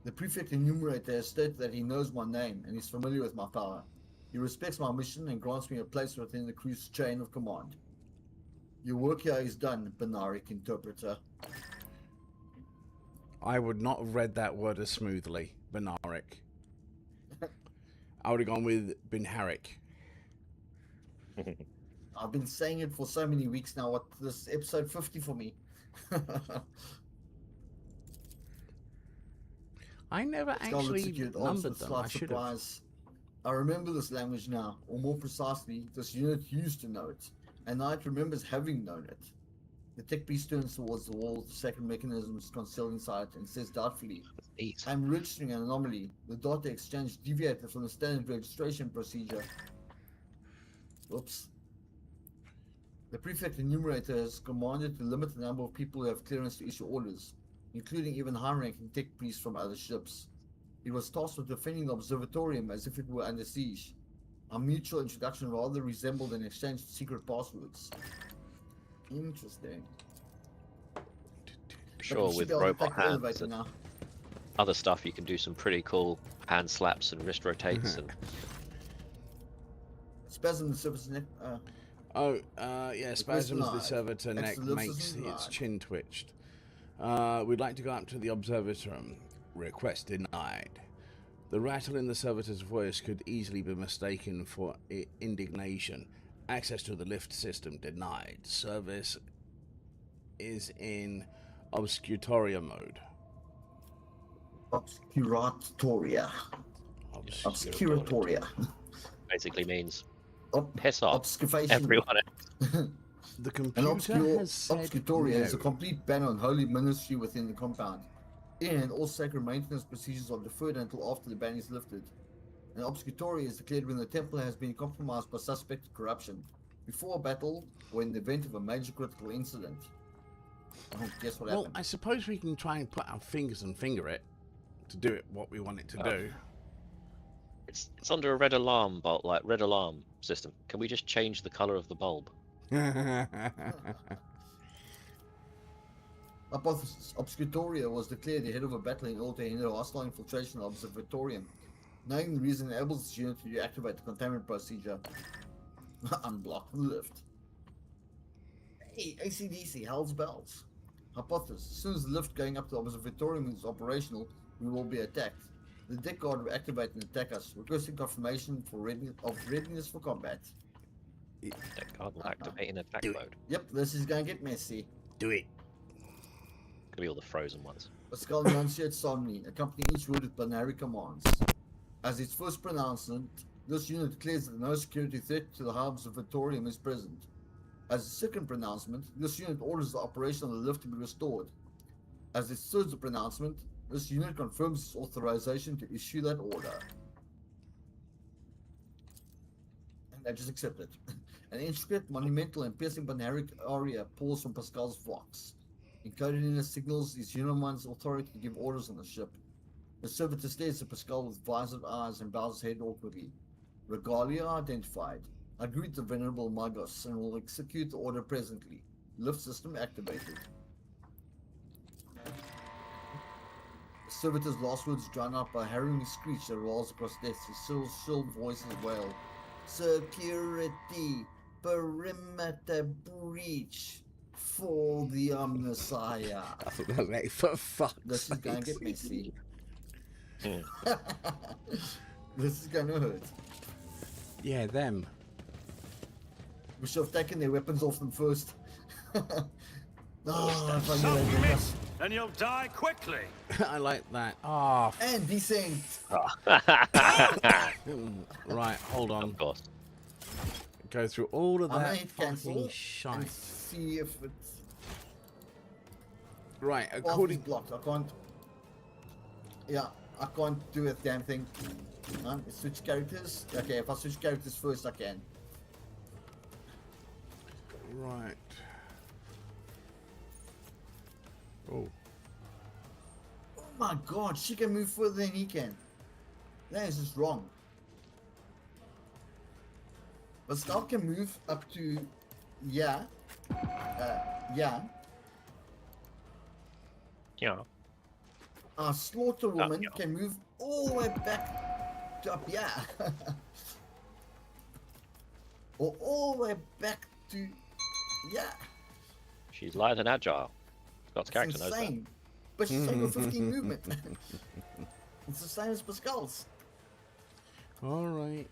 The prefect enumerator has stated that he knows my name and is familiar with my power. He respects my mission and grants me a place within the crew's chain of command. Your work here is done, Benaric interpreter. I would not have read that word as smoothly, Benaric. I would have gone with Binharic. I've been saying it for so many weeks now. What, this is episode 50 for me. I never actually numbered them. I should have. I remember this language now, or more precisely, this unit used to know it, and now it remembers having known it. The tech beast turns towards the wall, the sacred mechanisms concealed inside, and says doubtfully, I'm registering an anomaly. The data exchange deviated from the standard registration procedure. Whoops. The prefect enumerator has commanded to limit the number of people who have clearance to issue orders, including even high-ranking tech priests from other ships. He was tasked with defending the observatorium as if it were under siege. Our mutual introduction rather resembled an exchange of secret passwords. Interesting. Sure, with robot hands and other stuff, you can do some pretty cool hand slaps and wrist rotates and. Spasm the service neck. Yeah, spasms the servitor neck makes its chin twitched. We'd like to go up to the observatorium. Request denied. The rattle in the servitor's voice could easily be mistaken for indignation. Access to the lift system denied. Service is in obscuratoria mode. Obscuratoria. Obscuratoria. Basically means piss off obfuscation. Everyone else. The computer has said Obscuratoria no. is a complete ban on holy ministry within the compound, and all sacred maintenance procedures are deferred until after the ban is lifted. An obscuratoria is declared when the temple has been compromised by suspected corruption, before a battle, or in the event of a major critical incident. Oh, guess what happened? Well, I suppose we can try and put our fingers and finger it to do it what we want it to do. It's under a red alarm red alarm system. Can we just change the color of the bulb? Hypothesis. Obscuratoria was declared ahead of a battle in order to hinder hostile infiltration of the observatorium. Knowing the reason enables this unit to deactivate the containment procedure. Unblock the lift. Hey, ACDC, hell's bells. Hypothesis. As soon as the lift going up to the observatorium is operational, we will be attacked. The deck guard will activate and attack us, requesting confirmation for readiness for combat. Deck guard will activate in attack mode. Yep, this is going to get messy. Do it. Could be all the frozen ones. Pascal enunciates solemnly, accompanying each word with binary commands. As its first pronouncement, this unit declares that no security threat to the high observatorium is present. As a second pronouncement, this unit orders the operation of the lift to be restored. As its third pronouncement, this unit confirms its authorization to issue that order. And I just accept it. An intricate, monumental, and piercing binary aria pours from Pascal's vox. Encoded in the signals is Unoman's authority to give orders on the ship. The servitor stares at Pascal with visored eyes and bows his head awkwardly. Regalia identified. I greet the venerable Magos and will execute the order presently. Lift system activated. The servitor's last words drowned out by a harrowing screech that rolls across death. His shrill voices wail. Security! Perimeter breach! For the Messiah! I thought that was like, for fuck's This is sake. gonna get messy. This is gonna hurt. Yeah, them. We should have taken their weapons off them first. Oh, if I knew Some they'd miss, and you'll die quickly. I like that. Ah, And descent. right, hold on. Of course. Go through all of I'm gonna that hit cancel fucking and shite. see if it's Right, path is according... blocked. I can't. Yeah, I can't do a damn thing. Switch characters. Okay, if I switch characters first, I can. Right. Oh. Oh my god, she can move further than he can. That is just wrong. But Scout can move up to, yeah. Yeah. Yeah. Slaughter Woman yeah. can move all the way back to up here. Or all the way back to, yeah. She's light and agile. Scott's It's character knows that. insane. But she's only got 15 movement. It's the same as Pascal's. All right.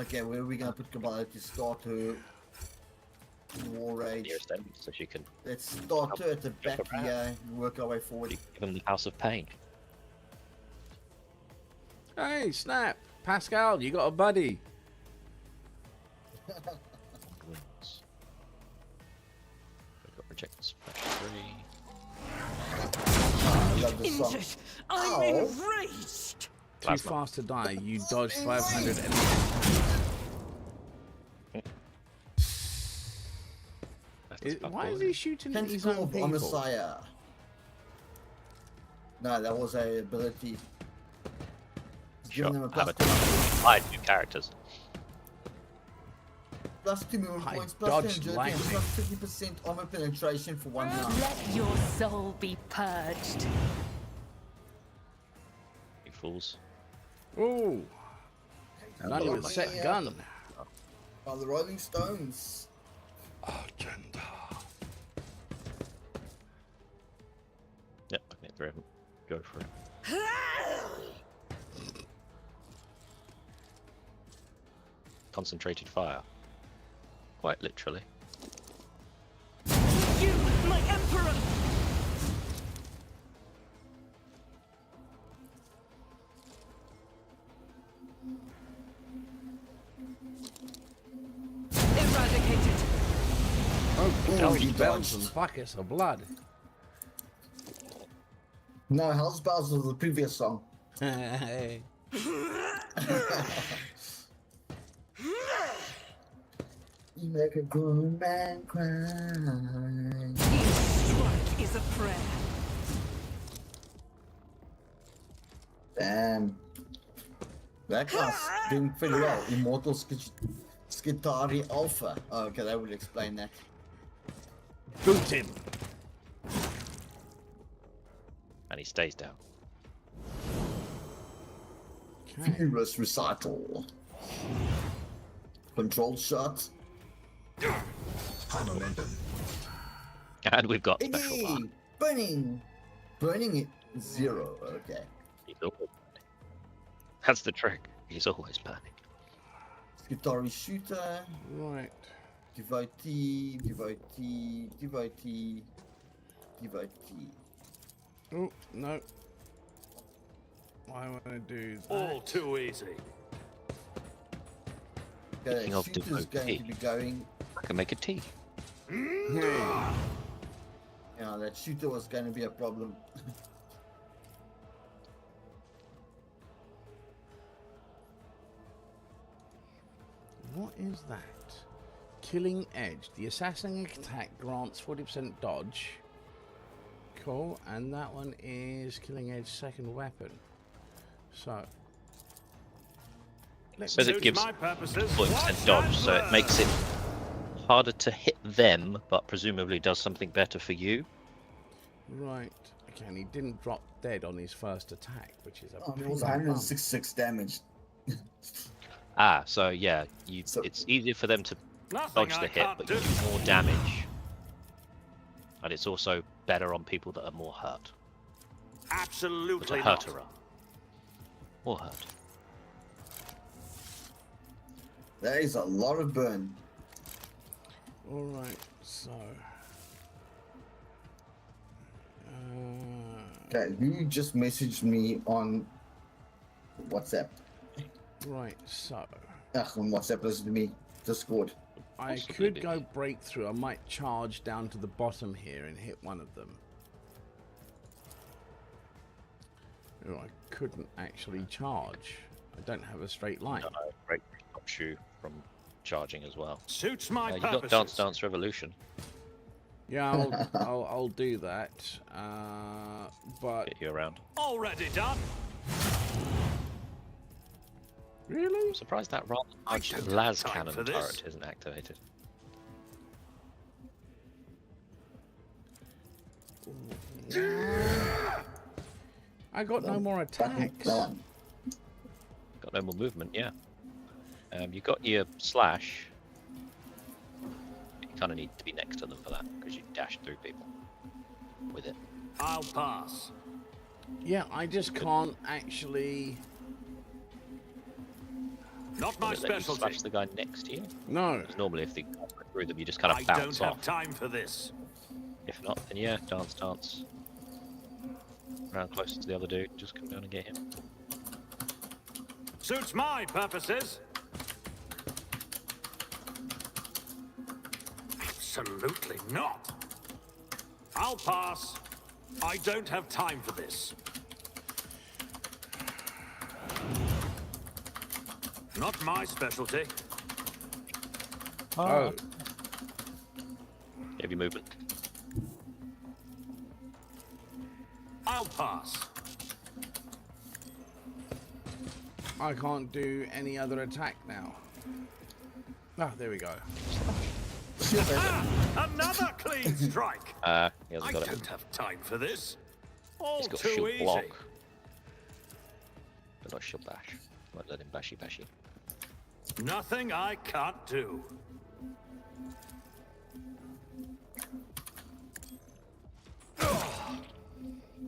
Okay, where are we gonna put Kabbalah to start her war rage? Nearest end, so she can Let's start her at the back around. here and work our way forward. give him the House of Pain. Hey, snap. Pascal, you got a buddy. Wins. We've got reject splash 3. I love this song. Injured. I'm Ow. enraged. Too Plasma. fast to die. You dodged 500 enemies. Why is he shooting at his Tentacle own of people? Messiah. No, that was a ability. It's Sure. giving them a Have plus it. 5 new characters. plus 2 movement I points, plus 10 dodged agility, lightning. and plus 50% armor penetration for 1 round. Let your soul be purged. You fools. Oh, not even Yeah. set gun. By the Rolling Stones. Agenda. Yep, I can hit 3 of them. Go for it. Concentrated fire. Quite literally. You, my emperor! Eradicated. Oh, Oh, Hell's you bells dodged. and buckets of blood. No, Hell's Bells was the previous song. Hey. You make a grown man cry. Each strike is a prayer. Damn. That guy's doing pretty well. Immortal Skitari Alpha. Oh, okay, that would explain that. Boot him. And he stays down. Okay. Furious Recital. Control shot. High momentum. And we've got special Hey, bar. burning. Burning it 0. Okay. He's always burning. That's the trick. He's always burning. Skitari Shooter. Right. Devotee. Devotee. Devotee. Devotee. Oh, no. I want to do that. All too easy. Okay, Speaking of Shooter's going devotee. to be going. I can make a tea. Hey. Yeah, that shooter was going to be a problem. What is that? Killing Edge. The assassin attack grants 40% dodge. Cool. And that one is Killing Edge second weapon. So. Let's Says it Suits gives my purposes. 40% Watch dodge, and so it learn. makes it harder to hit them, but presumably does something better for you. Right. Okay, and he didn't drop dead on his first attack, which is a Oh, it pain was in the bum. 166 damage. Ah, so yeah, So- it's easier for them to Nothing dodge I the hit, can't but do. you do more damage. And it's also better on people that are more hurt. It's a Absolutely not. hurterer. More hurt. That is a lot of burn. Alright, so. Okay, you just messaged me on WhatsApp. Right, so. On WhatsApp, listen to me. Discord. I Possibly could be. go breakthrough. I might charge down to the bottom here and hit one of them. Oh, I couldn't actually charge. I don't have a straight line. No, break stops you from charging as well. Suits my You purposes. got Dance Dance Revolution. Yeah, I'll do that. But Get you around. Already done. really, I'm surprised that rather I large don't have las time cannon for this. turret isn't activated. I got no more attacks. Done. Got no more movement, yeah. You got your slash. You kind of need to be next to them for that, because you dash through people with it. I'll pass. Yeah, I just can't actually. Not my Will it let you specialty. slash the guy next to you? No. Because normally if they go through them, you just kind I of don't bounce have off. time for this. If not, then yeah, dance. Round closer to the other dude, just come down and get him. Suits my purposes. Absolutely not. I'll pass. I don't have time for this. Not my specialty. Oh. Give you movement. I'll pass. I can't do any other attack now. Ah, there we go. Ah, another clean strike. He hasn't I got it. don't have time for this. All He's got too shield easy. block. But not shield bash. Won't let him bashy. Nothing I can't do.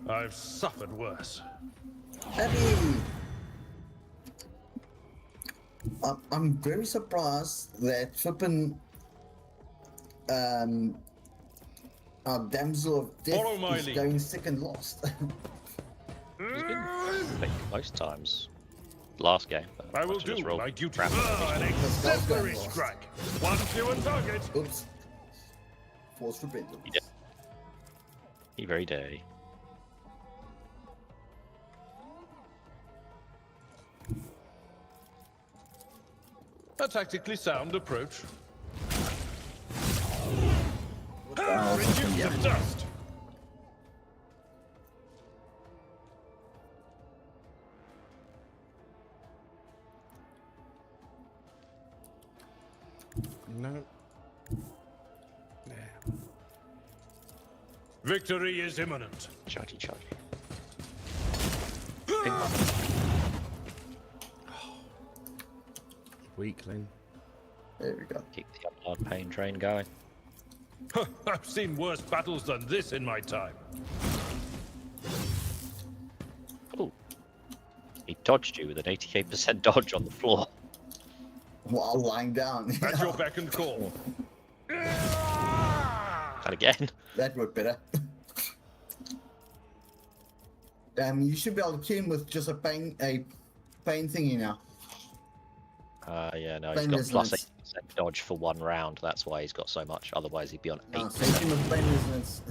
I've suffered worse. Abby! I'm very surprised that flippin' our damsel of death Follow my is lead. going second last. He's been picked most times. Last game. But I will must have just do rolled my duty. crap. An exemplary strike. One fewer target. Oops. Force repentance. He did. He very dirty. A tactically sound approach. Oh, Reduce yeah. to dust. No. There. Victory is imminent. Chargy. Weakling. There we go. Keep the hard pain train going. I've seen worse battles than this in my time. Oh. He dodged you with an 88% dodge on the floor. While lying down. At your beck and call. And again. That worked better. You should be able to kill him with just a pain thingy now. Yeah, no, he's Pain got resonance. plus 8% dodge for 1 round. That's why he's got so much. Otherwise, he'd be on 8%. So hit him with pain resonance.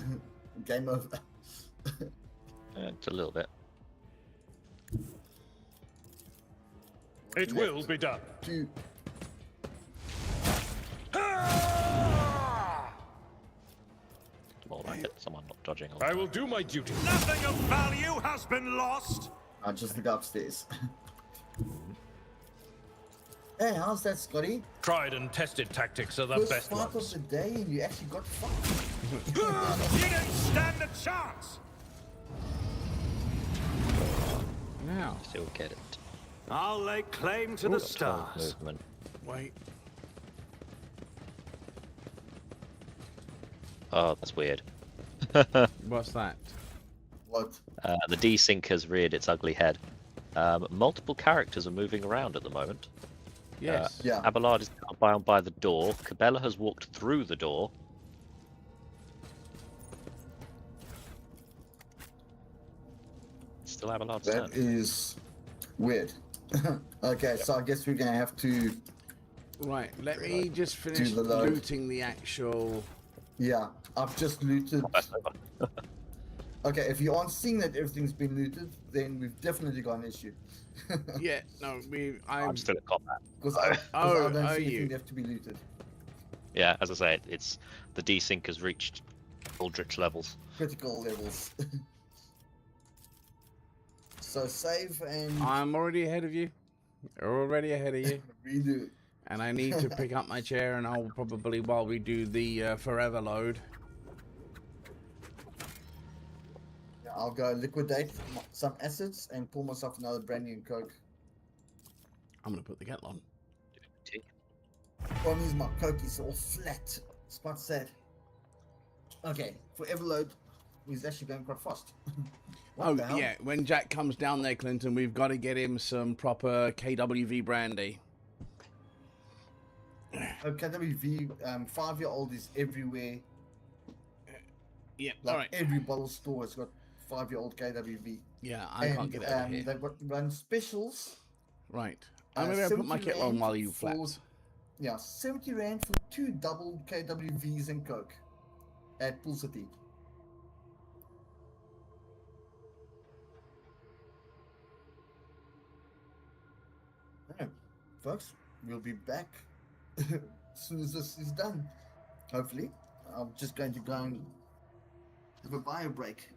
Game over. It's a little bit. It will be done. Two. More like it. Someone not dodging. all the I time. will do my duty. Nothing of value has been lost. I'll just look upstairs. Hey, how's that, Scotty? Tried and tested tactics are the First best fight ones. of the day and you actually got fucked. You didn't stand a chance. Now. Still get it. I'll lay claim to Ooh, the got 12 stars. movement. Wait. Oh, that's weird. What's that? What? The desync has reared its ugly head. Multiple characters are moving around at the moment. Yes. Yeah. Abelard is bound by the door. Cabela has walked through the door. Still Abelard's turn. That is weird. Okay, so I guess we're gonna have to. Right. Let me just finish the load. looting the actual. Yeah, I've just looted. That's over. Okay, if you aren't seeing that everything's been looted, then we've definitely got an issue. Yeah. No. I'm still at combat. Because I Oh, don't are see you? anything left to be looted. Yeah, as I say, it's the desync has reached Aldrich levels. critical levels. So save and I'm already ahead of you. Already ahead of you. redo. And I need to pick up my chair, and I'll probably, while we do the forever load. I'll go liquidate some assets and pour myself another brandy and coke. I'm going to put the kettle on. Problem is my coke is all flat. It's quite sad. Okay, forever load is actually going quite fast. What the hell? Yeah, when Jack comes down there, Clinton, we've got to get him some proper KWV brandy. KWV 5-year-old is everywhere. Yeah, Like all right. every bottle store has got 5-year-old KWV. Yeah, I can't get out of here. They've got run specials. Right. I'm going to put my 70 kettle on rand while you for- flats. Yeah, 70 Rand for 2 double KWVs and coke at Pool City. Alright, folks, we'll be back as soon as this is done. Hopefully. I'm just going to go and have a bio break.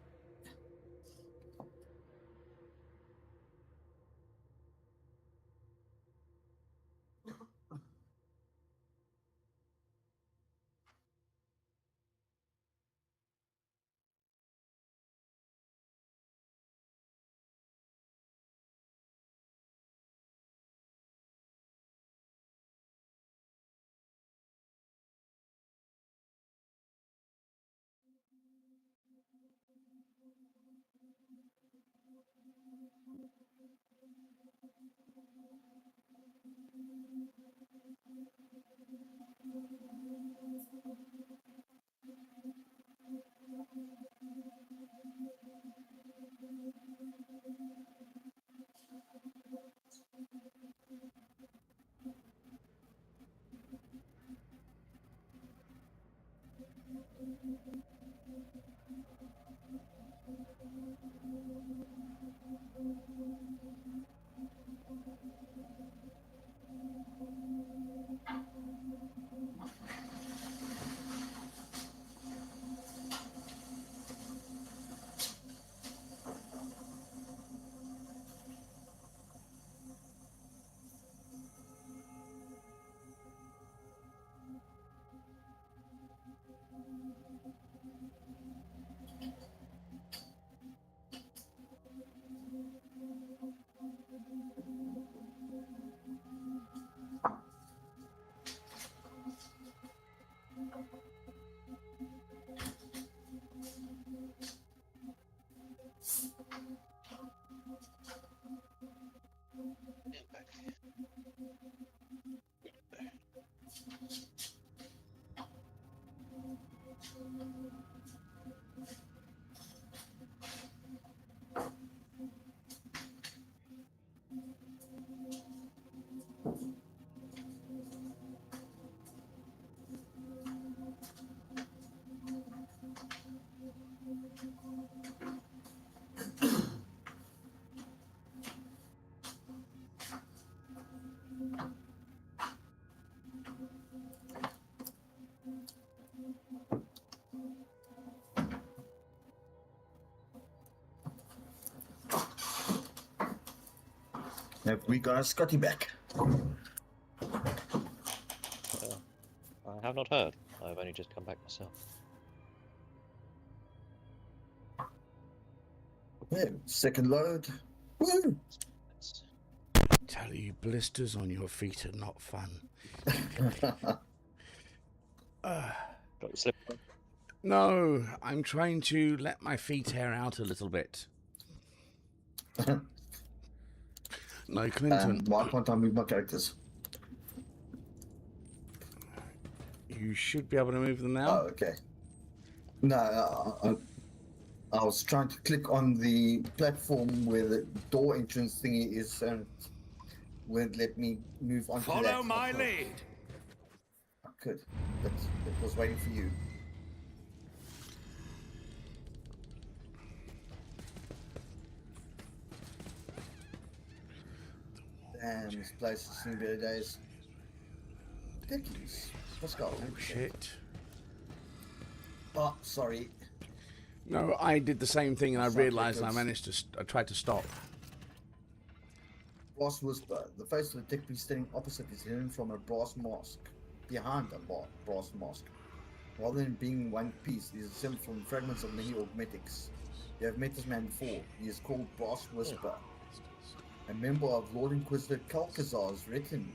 Have we got Scotty back? I have not heard. I've only just come back myself. Yeah, second load. Woo! Tell you, blisters on your feet are not fun. Got your slip on? No, I'm trying to let my feet air out a little bit. No, Clinton, Why can't I move my characters? you should be able to move them now. Oh, okay. No, I was trying to click on the platform where the door entrance thingy is and wouldn't let me move on to that. Follow my lead. I could, but it was waiting for you. Damn, this place has seen better days. Dickies. Let's go. Oh, shit. Oh, sorry. No, I did the same thing and I Sorry, realised I Echoes. managed to. I tried to stop. Brass whisper. The face of the tech priest standing opposite is hidden from a brass mask. Behind a brass mask. Rather than being one piece, it is assembled from fragments of many augmetics. You have met this man before. He is called Brass Whisper. A member of Lord Inquisitor Calcazar's retinue.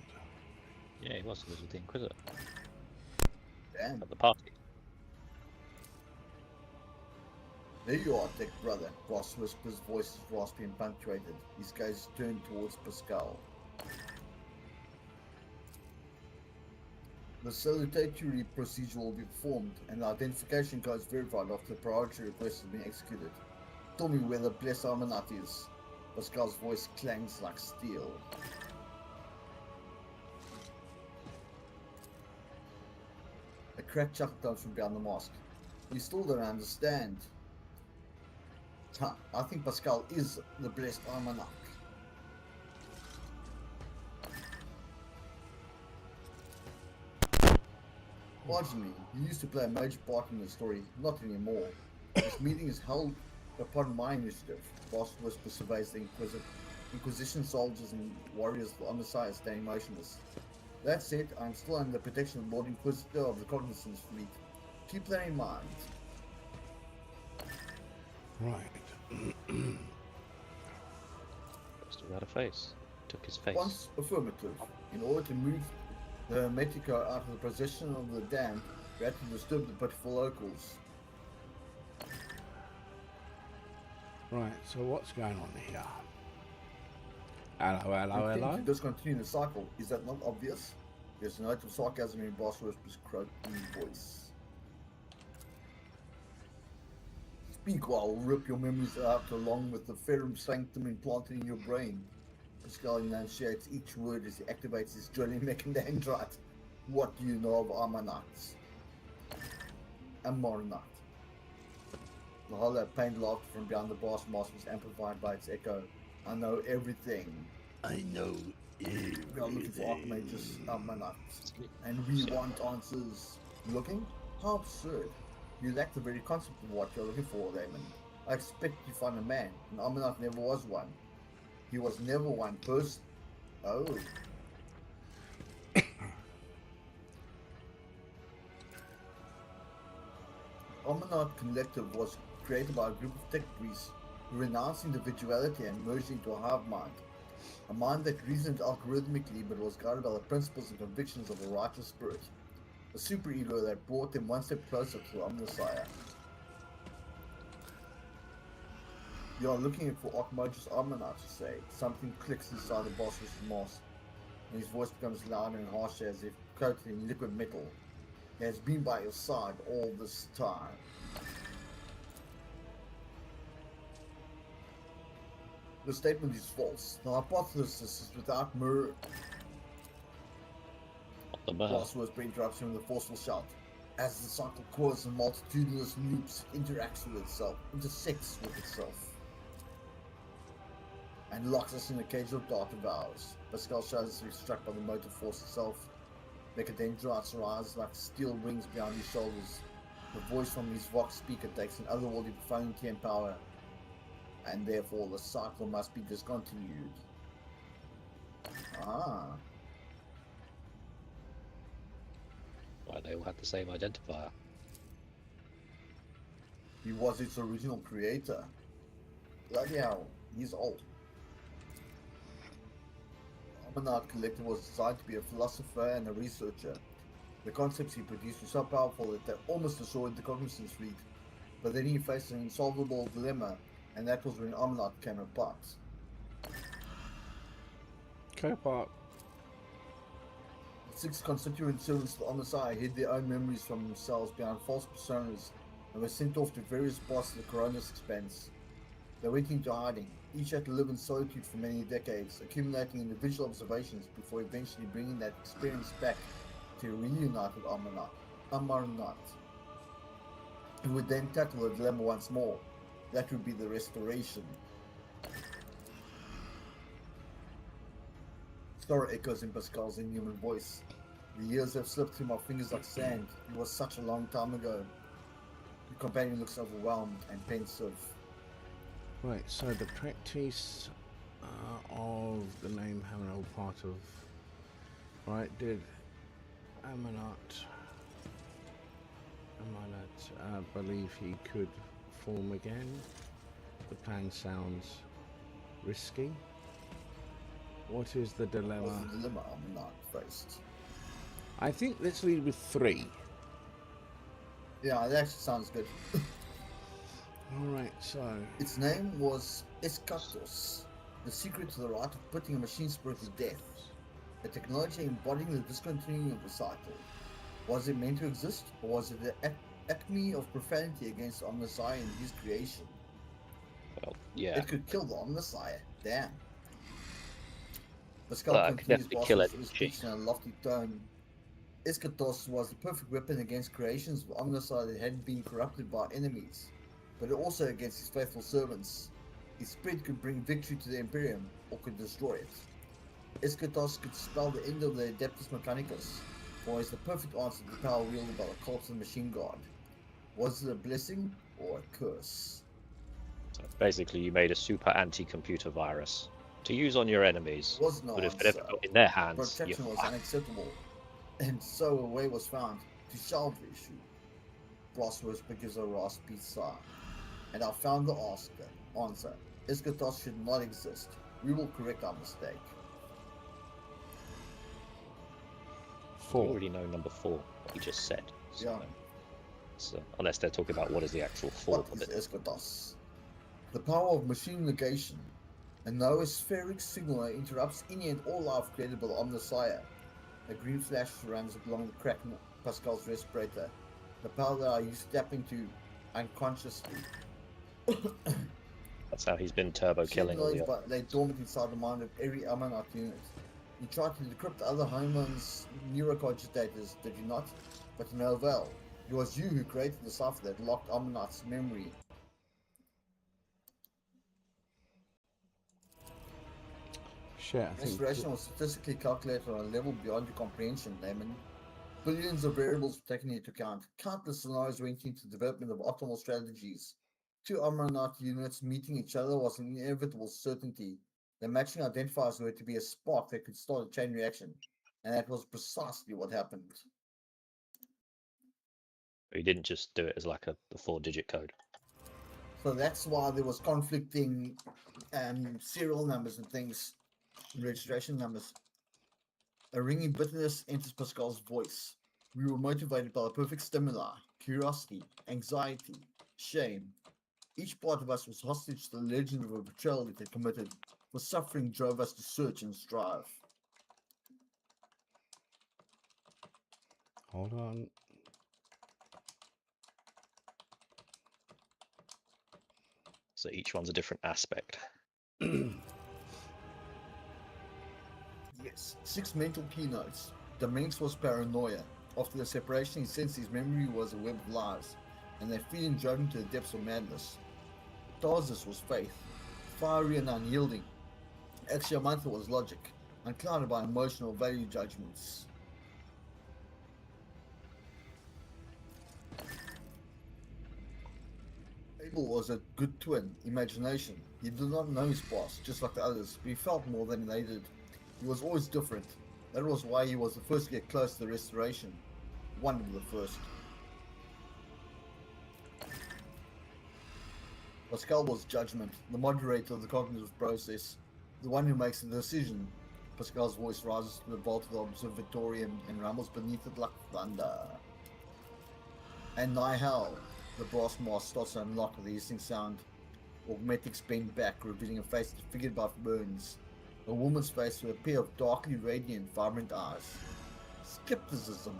Yeah, he was with the Inquisitor Damn. at the party. There you are, Tech Brother. Brass Whisper's voice is raspy and punctuated. His gaze is turned towards Pascal. The salutatory procedure will be performed, and the identification code is verified after the priority request has been executed. Tell me where the blessed Armanat is. Pascal's voice clangs like steel. A cracked chuckle comes from behind the mask. You still don't understand. I think Pascal is the blessed Armanat. Marginally, you used to play a major part in the story, not anymore. This meeting is held upon my initiative. Brass Whisper surveys the Inquisition soldiers and warriors on the side staying motionless. That said, I am still under the protection of Lord Inquisitor of the Cognizance Fleet. Keep that in mind. Right. Just without a face. Took his face. Once affirmative. In order to move the Hermetico out of the possession of the damned, we had to disturb the pitiful locals. Right. So what's going on here? Hello, hello, We intend hello. to discontinue the cycle. Is that not obvious? There's a note of sarcasm in Brass Whisper's croaky voice. Speak or I'll rip your memories out along with the ferrum sanctum implanted in your brain. Pascal enunciates each word as he activates his drilling mechandendrite. What do you know of Armanats? Amarnat. The hollow, pained laughter from behind the brass mask was amplified by its echo. I know everything. I know. We are looking for Archmage's Armanats. And we want answers. Looking? How absurd. You lack the very concept of what you're looking for, Raymond. I expect you to find a man, and Armanat never was one. He was never one person. Oh. Armanat Collective was created by a group of tech priests who renounced individuality and merged into a hive mind. A mind that reasoned algorithmically but was guided by the principles and convictions of a righteous spirit. A superego that brought them one step closer to the Omnissiah. You are looking for Archmage's Armanat, you say. Something clicks inside the boss's mask, and his voice becomes louder and harsher as if coated in liquid metal. He has been by your side all this time. The statement is false. The hypothesis is without mirror. The bird. Brass Whisper interrupts him with a forceful shout. As the cycle coils in multitudinous loops, it interacts with itself, intersects with itself, and locks us in a cage of dark devours. Pascal shudders as he's struck by the motive force itself. Mechadendrites rise like steel rings behind his shoulders. The voice from his Vox speaker takes an otherworldly profundity and power, and therefore the cycle must be discontinued. Ah. Right, they all had the same identifier. He was its original creator. Bloody hell, he's old. Armanat Collective was designed to be a philosopher and a researcher. The concepts he produced were so powerful that they almost destroyed the Cognizance Fleet. But then he faced an insolvable dilemma, and that was when Armanat came apart. Co-part. The 6 constituent servants of the Omnissiah hid their own memories from themselves behind false personas and were sent off to various parts of the Coronis expanse. They went into hiding. Each had to live in solitude for many decades, accumulating individual observations before eventually bringing that experience back to a reunited Amarnat, who would then tackle the dilemma once more. That would be the restoration. Sorrow echoes in Pascal's inhuman voice. The years have slipped through my fingers like sand. It was such a long time ago. companion looks overwhelmed and pensive. Right, so the practice of the name having all part of. Right, did Amanat believe he could form again? The plan sounds risky. What is the dilemma? What's the dilemma Amanat faced? I think let's lead with 3. Yeah, that actually sounds good. Alright, so. Its name was Escatos, the secret to the right of putting a machine spirit to death. A technology embodying the discontinuing of the cycle. Was it meant to exist, or was it the acme of profanity against Omnissiah and his creation? Well, yeah. It could kill the Omnissiah. Damn. Pascal Well, it could continues definitely kill past any his machine. speech in a lofty tone. Eschatos was the perfect weapon against creations of Omnissiah that had been corrupted by enemies, but also against his faithful servants. His spirit could bring victory to the Imperium, or could destroy it. Eschatos could spell the end of the Adeptus Mechanicus, or is the perfect answer to the power wielded by the cult of the Machine God. Was it a blessing or a curse? So basically, you made a super anti-computer virus to use on your enemies. There was no But if it answer. ever got in their hands, you Protection was unacceptable, and so a way was found to solve the issue. Brassworth gives a raspy sigh. And I found the answer. Eschatos should not exist. We will correct our mistake. You 4. already know number 4, what you just said. So, Yeah. so unless they're talking about what is the actual form What of is it. Eschatos? The power of machine negation. A noospheric signal that interrupts any and all life created by the Omnissiah. A green flash runs along the crack in Pascal's respirator. The power that I used to tap into unconsciously. That's how he's been turbo killing all the But lay dormant inside the mind of every Amanat unit. You tried to decrypt the other Homeland's neurocogitators, did you not? But to no avail. It was you who created the cipher that locked Amanat's memory. Shit, I think. Restoration was statistically calculated on a level beyond your comprehension, Layman. Billions of variables were taken into account. Countless scenarios went into the development of optimal strategies. 2 Amanat units meeting each other was an inevitable certainty. The matching identifiers were to be a spark that could start a chain reaction, and that was precisely what happened. He didn't just do it as like a 4-digit code. So that's why there was conflicting serial numbers and things, registration numbers. A ringing bitterness enters Pascal's voice. We were motivated by the perfect stimuli, curiosity, anxiety, shame. Each part of us was hostage to the legend of a betrayal it had committed, for suffering drove us to search and strive. Hold on. So each one's a different aspect. Yes, 6 mental keynotes. The Minx was paranoia. After the separation, he sensed his memory was a web of lies, and that feeling drove him to the depths of madness. Tarsus was faith, fiery and unyielding. Axiomantha was logic, unclouded by emotional value judgments. Abel was a good twin, imagination. He did not know his past, just like the others, but he felt more than they did. He was always different. That was why he was the first to get close to the restoration. One of the first. Pascal was judgment, the moderator of the cognitive process, the one who makes the decision. Pascal's voice rises to the vault of the observatorium and rumbles beneath it like thunder. And Nihal, the brass mask starts to unlock with the hissing sound. Augmetics bend back, revealing a face disfigured by burns. A woman's face with a pair of darkly radiant, vibrant eyes. Skepticism,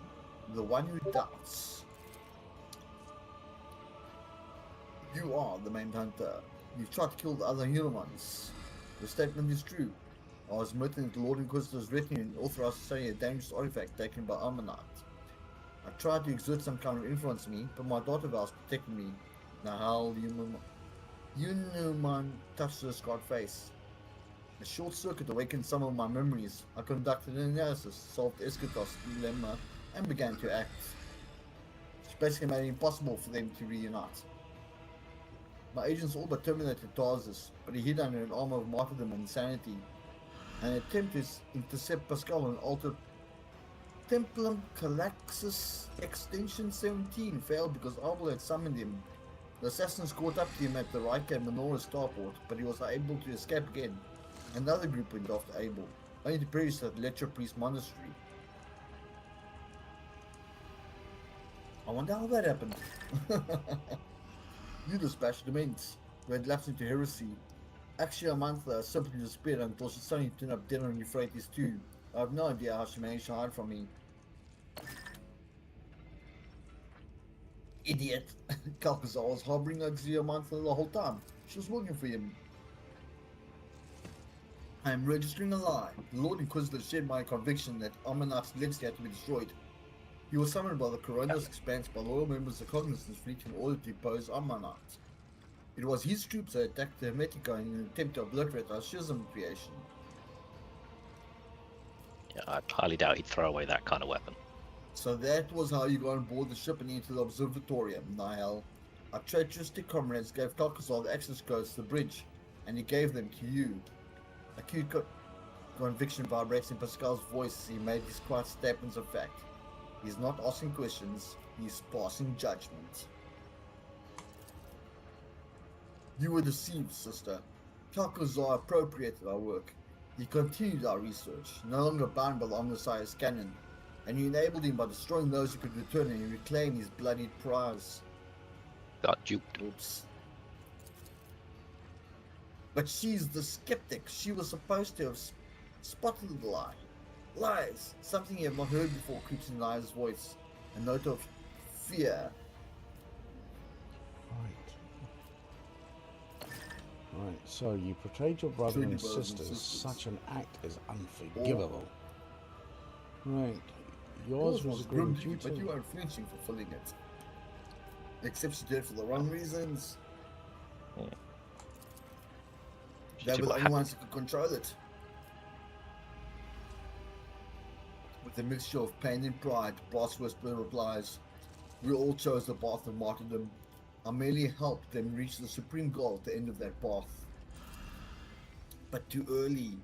the one who doubts. You are the main hunter. You've tried to kill the other human ones. The statement is true. I was murdered into Lord Inquisitor's retinue and authorized to study a dangerous artifact taken by Amanat. I tried to exert some kind of influence on me, but my daughter vows protected me. Nahal Yunuman touched her scarred face. A short circuit awakened some of my memories. I conducted an analysis, solved Eschatos' dilemma, and began to act. She basically made it impossible for them to reunite. My agents all but terminated Tarsus, but he hid under an armor of martyrdom and insanity. An attempt to intercept Pascal on Alter Templum Calaxis Extension 17 failed because Abel had summoned him. The assassins caught up to him at the Riker Menorah starport, but he was able to escape again. Another group went after Abel, only to perish at Lecture Priest Monastery. I wonder how that happened. You dispatched Dements, who had lapsed into heresy. Actually, Amantha simply disappeared until she suddenly turned up dead on Euphrates too. I have no idea how she managed to hide from me. Idiot! Calcazar was harboring Amantha the whole time. She was working for him. I am registering a lie. The Lord Inquisitor shared my conviction that Armanak's legacy had to be destroyed. He was summoned by the Corona's Expanse by loyal members of the Cognizance fleet in order to depose Armanak. It was his troops that attacked the Hermetica in an attempt to obliterate our schism creation. Yeah, I highly doubt he'd throw away that kind of weapon. So that was how you got on board the ship and into the observatorium, Nihal. Our treacherous comrades gave Calcazar the access codes to the bridge, and he gave them to you. Acute conviction vibrates in Pascal's voice as he made these quiet statements of fact. He's not asking questions, he's passing judgment. You were deceived, sister. Calcazar appropriated our work. He continued our research, no longer bound by the Omnissiah's canon, and you enabled him by destroying those who could return and reclaim his bloodied prize. Got duped. Oops. But she's the skeptic. She was supposed to have spotted the lie. Lies! Something you have not heard before creeps in Liar's voice. A note of fear. Right, so you betrayed your brother Truly and brothers and sisters. sisters. Such an act is unforgivable. Right, yours was a grim grim duty, but duty. you are flinching for fulfilling it. Except she did it for the wrong reasons. They were the only ones who could control it. With a mixture of pain and pride, Brass Whisperer replies, we all chose the path of martyrdom. I merely helped them reach the supreme goal at the end of that path. But too early.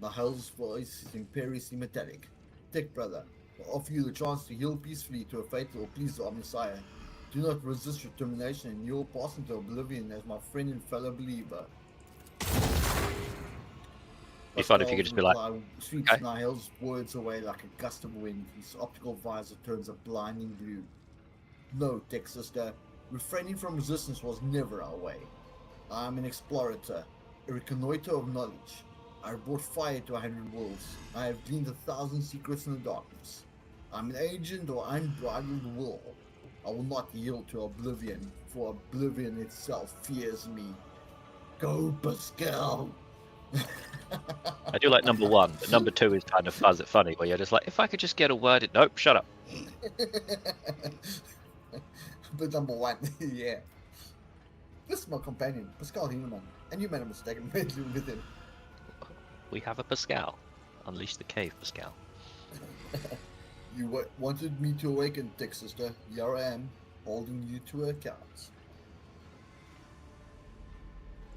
Nahel's voice is imperiously metallic. Tech brother, I offer you the chance to heal peacefully to a fatal or please the Messiah. Do not resist your termination and you'll pass into oblivion as my friend and fellow believer. Be fun if you could just be like, sweeps okay. Nahel's words away like a gust of wind. His optical visor turns a blinding blue. No, Tech sister. Refraining from resistance was never our way. I am an explorator, a reconnoiter of knowledge. I have brought fire to 100 worlds. I have gleaned 1,000 secrets in the darkness. I'm an agent of unbridled will. I will not yield to oblivion, for oblivion itself fears me. Go, Pascal! I do like number one, but number two is kind of funny, where you're just like, if I could just get a word in. Nope, shut up. But number one, yeah. This is my companion, Pascal Hieneman, and you made a mistake and made you with him. We have a Pascal. Unleash the cave, Pascal. You wanted me to awaken, Tech sister. Here I am, holding you to account.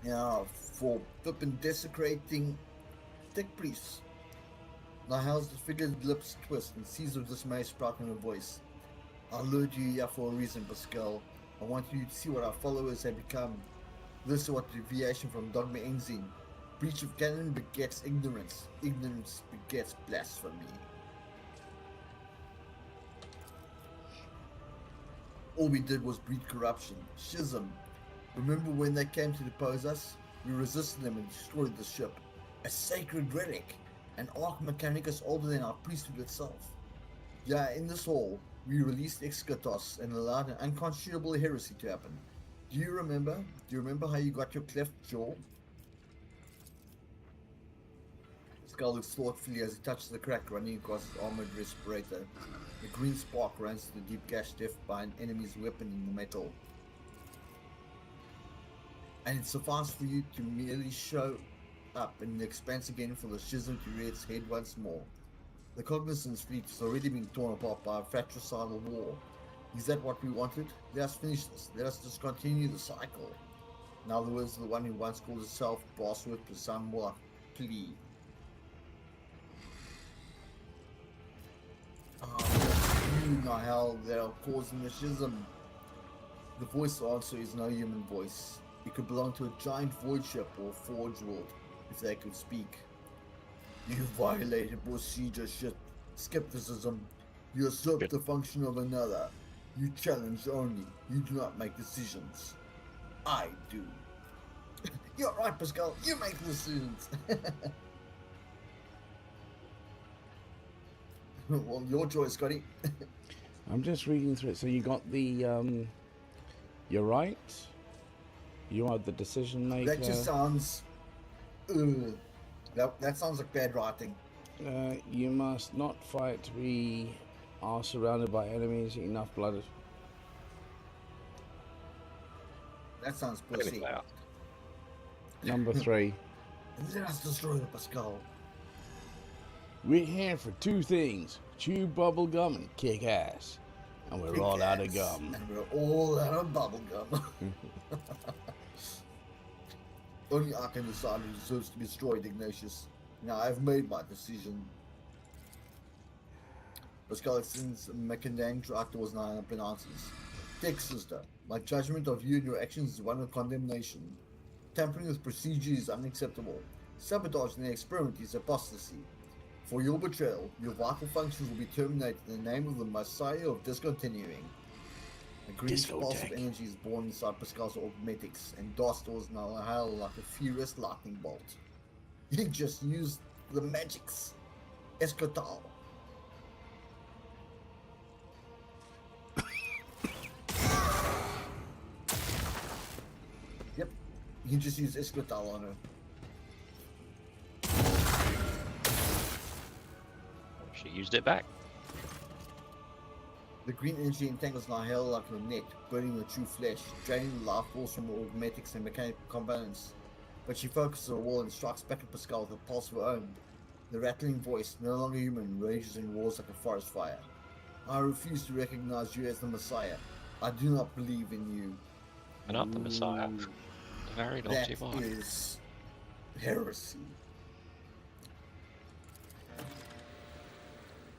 Now, for flippin' desecrating Tech priests. Nahel's disfigured lips twist and seas of dismay sprout in her voice. I lured you here for a reason, Pascal. I want you to see what our followers have become. This is what deviation from dogma ends in. Breach of canon begets ignorance. Ignorance begets blasphemy. All we did was breed corruption, schism. Remember when they came to depose us? We resisted them and destroyed the ship. A sacred relic, an Arch Mechanicus older than our priesthood itself. Yeah, in this hall, we released Excatos and allowed an unconscionable heresy to happen. Do you remember? Do you remember how you got your cleft jaw? Skull looks thoughtfully as he touches the crack running across his armored respirator. The green spark runs to the deep gash left by an enemy's weapon in the metal. And it sufficed for you to merely show up in the expanse again for the schism to rear its head once more. The Cognizance fleet has already been torn apart by a fratricidal war. Is that what we wanted? Let us finish this. Let us discontinue the cycle. In other words, the one who once called himself Bossworth Prasamwa plea. You know how they are causing the schism. The voice answer is no human voice. It could belong to a giant void ship or forge world if they could speak. You violated procedure shit. Skepticism. You usurp the function of another. You challenge only. You do not make decisions. I do. You're right, Pascal. You make decisions. Well, your choice, Scotty. I'm just reading through it. So you got the, you're right. You are the decision maker. That just sounds... That sounds like bad writing. You must not fight to be are surrounded by enemies. Enough blood. That sounds Let me pussy. play out. Number 3. Let us destroy the Pascal. We're here for 2 things: chew bubble gum and kick ass. And we're all out of gum. And we're all out of bubble gum. Only I can decide who deserves to be destroyed, Ignatius. Now I've made my decision. Pascal, since Mekandang Tractor was not pronounces. Take, sister. My judgment of you and your actions is one of condemnation. Tampering with procedure is unacceptable. Sabotage in the experiment is apostasy. For your betrayal, your vital functions will be terminated in the name of the Messiah of discontinuing. A green pulse of energy is born inside Pascal's augmetics and darts towards Nahal like a furious lightning bolt. You just used the magics. Escotal. Yep, you can just use Escotal on her. She used it back. The green energy entangles Nahal like a net, burning her true flesh, draining the life force from her augmetics and mechanical components. But she focuses her wall and strikes back at Pascal with a pulse of her own. The rattling voice, no longer human, rages and roars like a forest fire. I refuse to recognize you as the Messiah. I do not believe in you. And not the Messiah. Very naughty That boy. is heresy.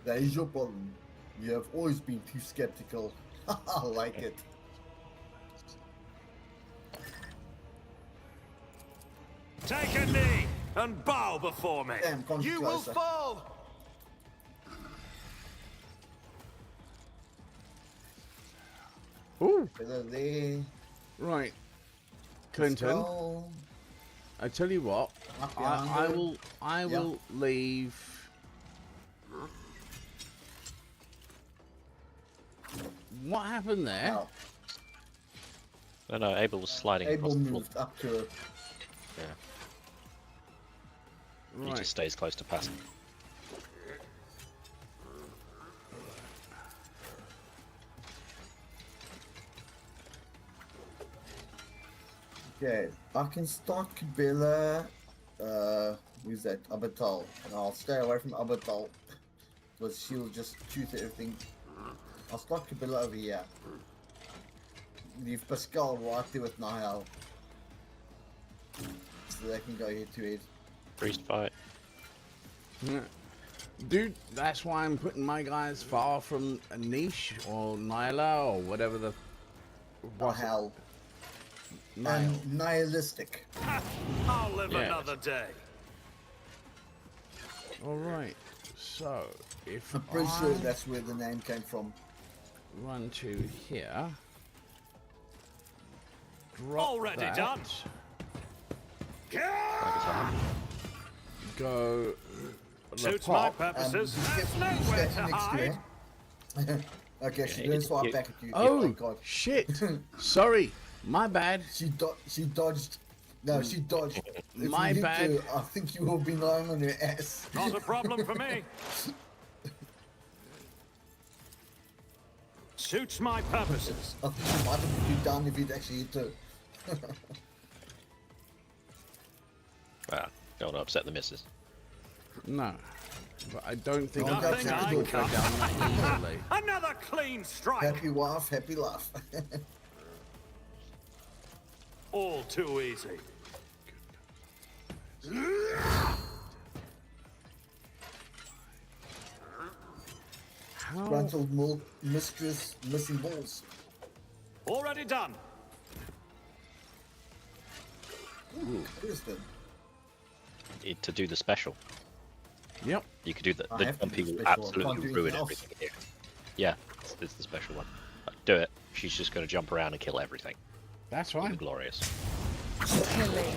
That is your problem. You have always been too skeptical. I like it. Take a knee and bow before me. Damn, come You will closer. fall. Ooh, Hello there. right. Clinton, Skull. I tell you what, Up I yonder. will leave. What happened there? Oh, No, Abel was sliding across Abel the floor. moved up to her. Yeah. He Right. just stays close to Pascal. Okay, I can start Kabila. Who's that? Abatal. And I'll stay away from Abatal. Because she'll just shoot at everything. I'll start Kabila over here. Leave Pascal right there with Nahal. So they can go head to head. Priest fight. Yeah. Dude, that's why I'm putting my guys far from a niche or Nyla or whatever the. Nahal. Nile. And nihilistic. I'll live Yeah. another day. Alright, so if I'm pretty sure I that's where the name came from. run to here. Drop Already that, done. Go. the Suits my pop. purposes. Just There's get nowhere stand to next hide. to her. Okay, she's Yeah, gonna swipe you- back at you. Oh, God. shit. Sorry, my bad. She dodged. No, she dodged. If My you hit bad. her, I think you will be lying on your ass. Not a problem for me. Suits my purposes. I think you might have put you down if you'd actually hit her. Wow, don't want to upset the missus. No. But I don't think Don't I touch can it. talk her down that easily. Another clean strike. Happy wife, happy life. All too easy. How? Gruntled mistress missing balls. Already done. Ooh, interesting. To do the special. Yep. You could do the I have to do jumpy the will special, I can't absolutely do anything ruin else. everything here. Yeah, it's the special one. Do it. She's just going to jump around and kill everything. That's It'll be fine. glorious. Killing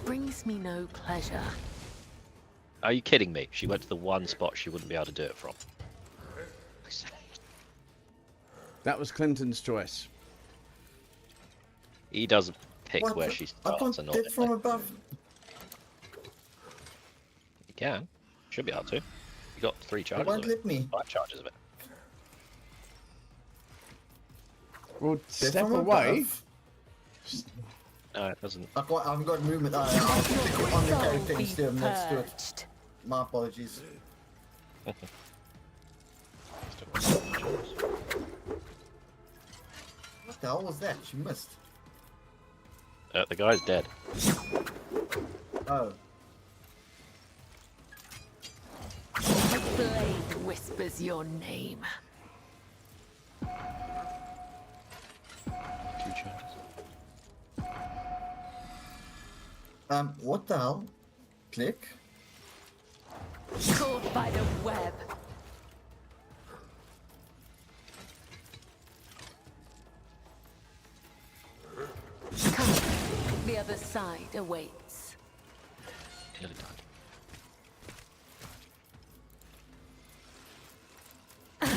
brings me no pleasure. Are you kidding me? She went to the one spot she wouldn't be able to do it from. That was Clinton's choice. He doesn't pick What? where she I starts can't and all get that. from above. You can. Should be able to. You got 3 It charges won't of it. let me. 5 charges of it. Well, Get step from away. above. No, it doesn't. I haven't got movement. I'll click on the Soul character be instead of next to it. purged. My apologies. Still got 7 charges. What the hell was that? She missed. The guy's dead. Oh. The blade whispers your name. 2 charges. What the hell? Click. Caught by the web. Come, the other side awaits. Nearly died.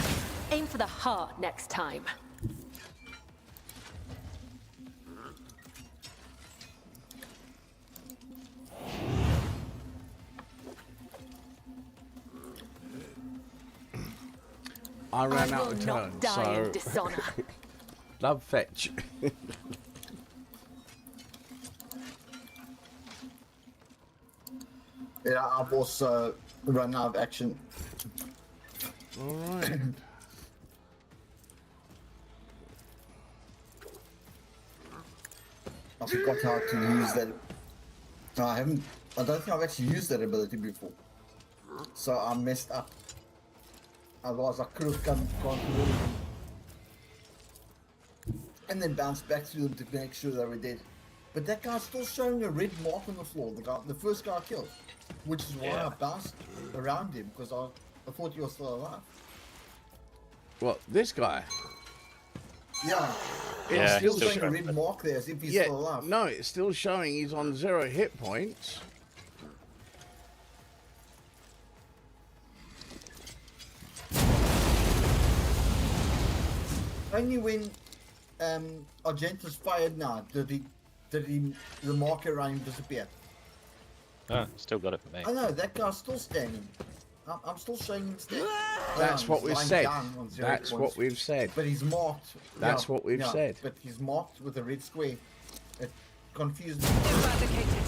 Aim for the heart next time. I ran I out will of not turns, die in so dishonor. love fetch. Yeah, I've also run out of action. All right. I forgot how to use that. No, I don't think I've actually used that ability before. So I messed up. Otherwise I could have gone through them. And then bounced back through them to make sure they were dead. But that guy's still showing a red mark on the floor, the first guy I killed. Which is why Yeah. I bounced around him, because I thought he was still alive. What, this guy? Yeah. Yeah, It's still he's showing still a red mark there as if he's Yeah, still alive. no, it's still showing he's on 0 hit points. Only when Argentus fired now did the marker around him disappear. Ah, still got it for me. I know, that guy's still standing. I'm still showing him standing. That's Oh, what he's we've lying said. down on 0 That's points. what we've said. But he's marked. That's what we've said. But he's marked with a red square. It confused me. Eradicated.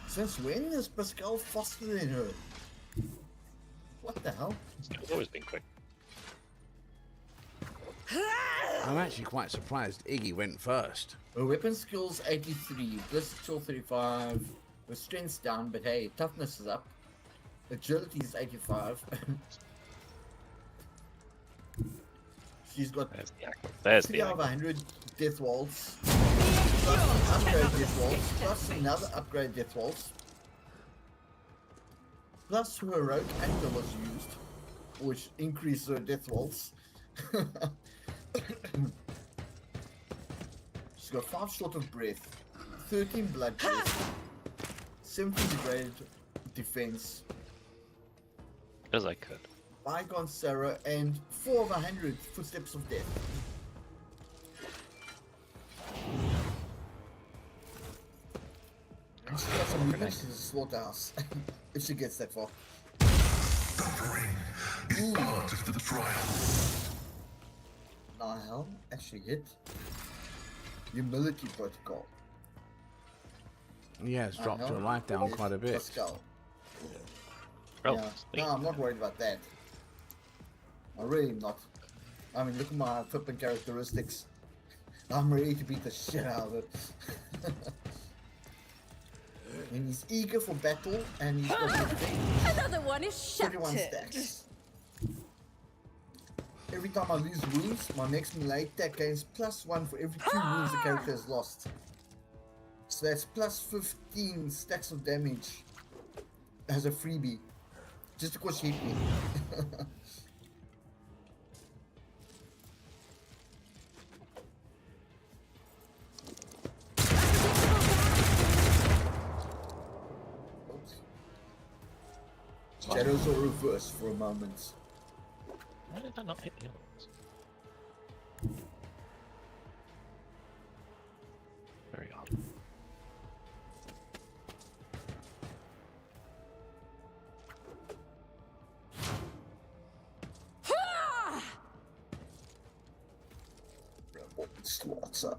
Since when is Pascal faster than her? What the hell? It's always been quick. I'm actually quite surprised Iggy went first. Her weapon skills 83, bliss skill 35, her strength's down, but hey, toughness is up. Agility is 85. She's got There's the aqua. There's 3 the out of aqua. 100 death waltz, plus an upgrade death waltz, plus another upgrade death waltz, plus heroic anger was used, which increased her death waltz. She's got 5 short of breath, 13 blood breath, 17 degraded defense, As I could. bygone Sarah, and 4 of 100 footsteps of death. She's got some movement to the slaughterhouse, if she gets that far. Suffering is part of the trial. Nihel actually hit. Humility protocol. Yeah, it's dropped know. your life down Yes, quite a bit. Pascal. Oh, Yeah. sweet. No, I'm not worried about that. I'm really not. I mean, look at my flipping characteristics. I'm ready to beat the shit out of it. And he's eager for battle, and he's got the thing. Another one is 31 shattered. stacks. Every time I lose wounds, my next melee attack gains +1 for every 2 wounds the character has lost. So that's +15 stacks of damage as a freebie. Just because you hit me. Oops. Shadows are reversed for a moment. Why did that not hit the other ones? Very odd. Slaughter.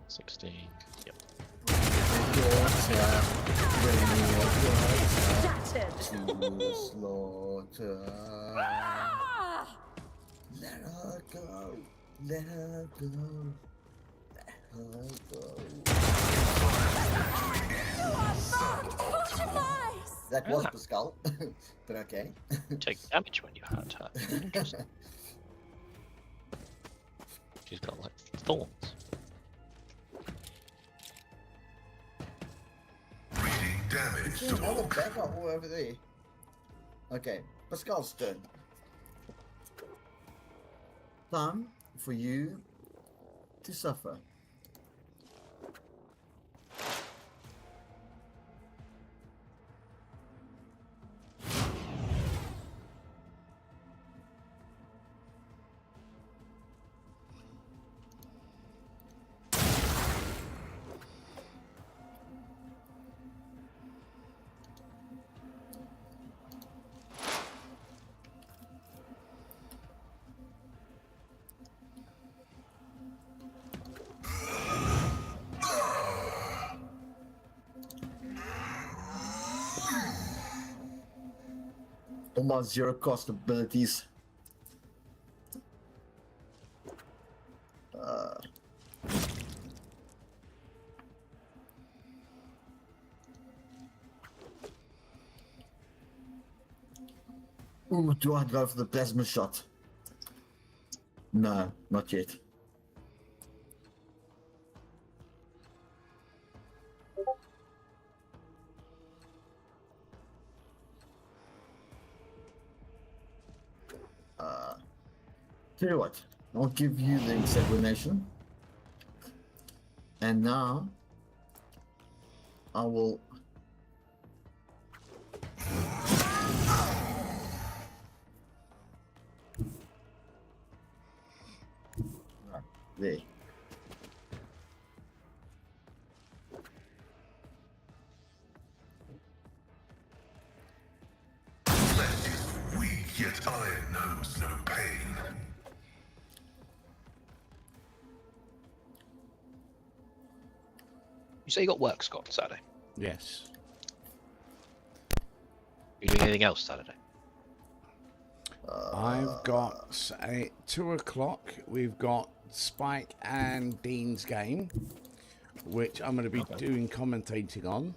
16. Yep. Shattered. Slaughter. Let her go. Let her go. Let her go. That was Ah. Pascal, but okay. Take damage when you hurt her. Interesting. She's got like thorns. Reading damage See to another orc. backup all over there. Okay, Pascal's turn. Time for you to suffer. All my zero cost abilities. Ooh, do I go for the plasma shot? No, not yet. Tell you what, I'll give you the examination. And now I will there. Flesh is weak, yet iron knows no pain. You say you got work, Scott, Saturday. Yes. You doing anything else Saturday? I've got at 2 o'clock. We've got Spike and Dean's game, which I'm going to be doing commentating on.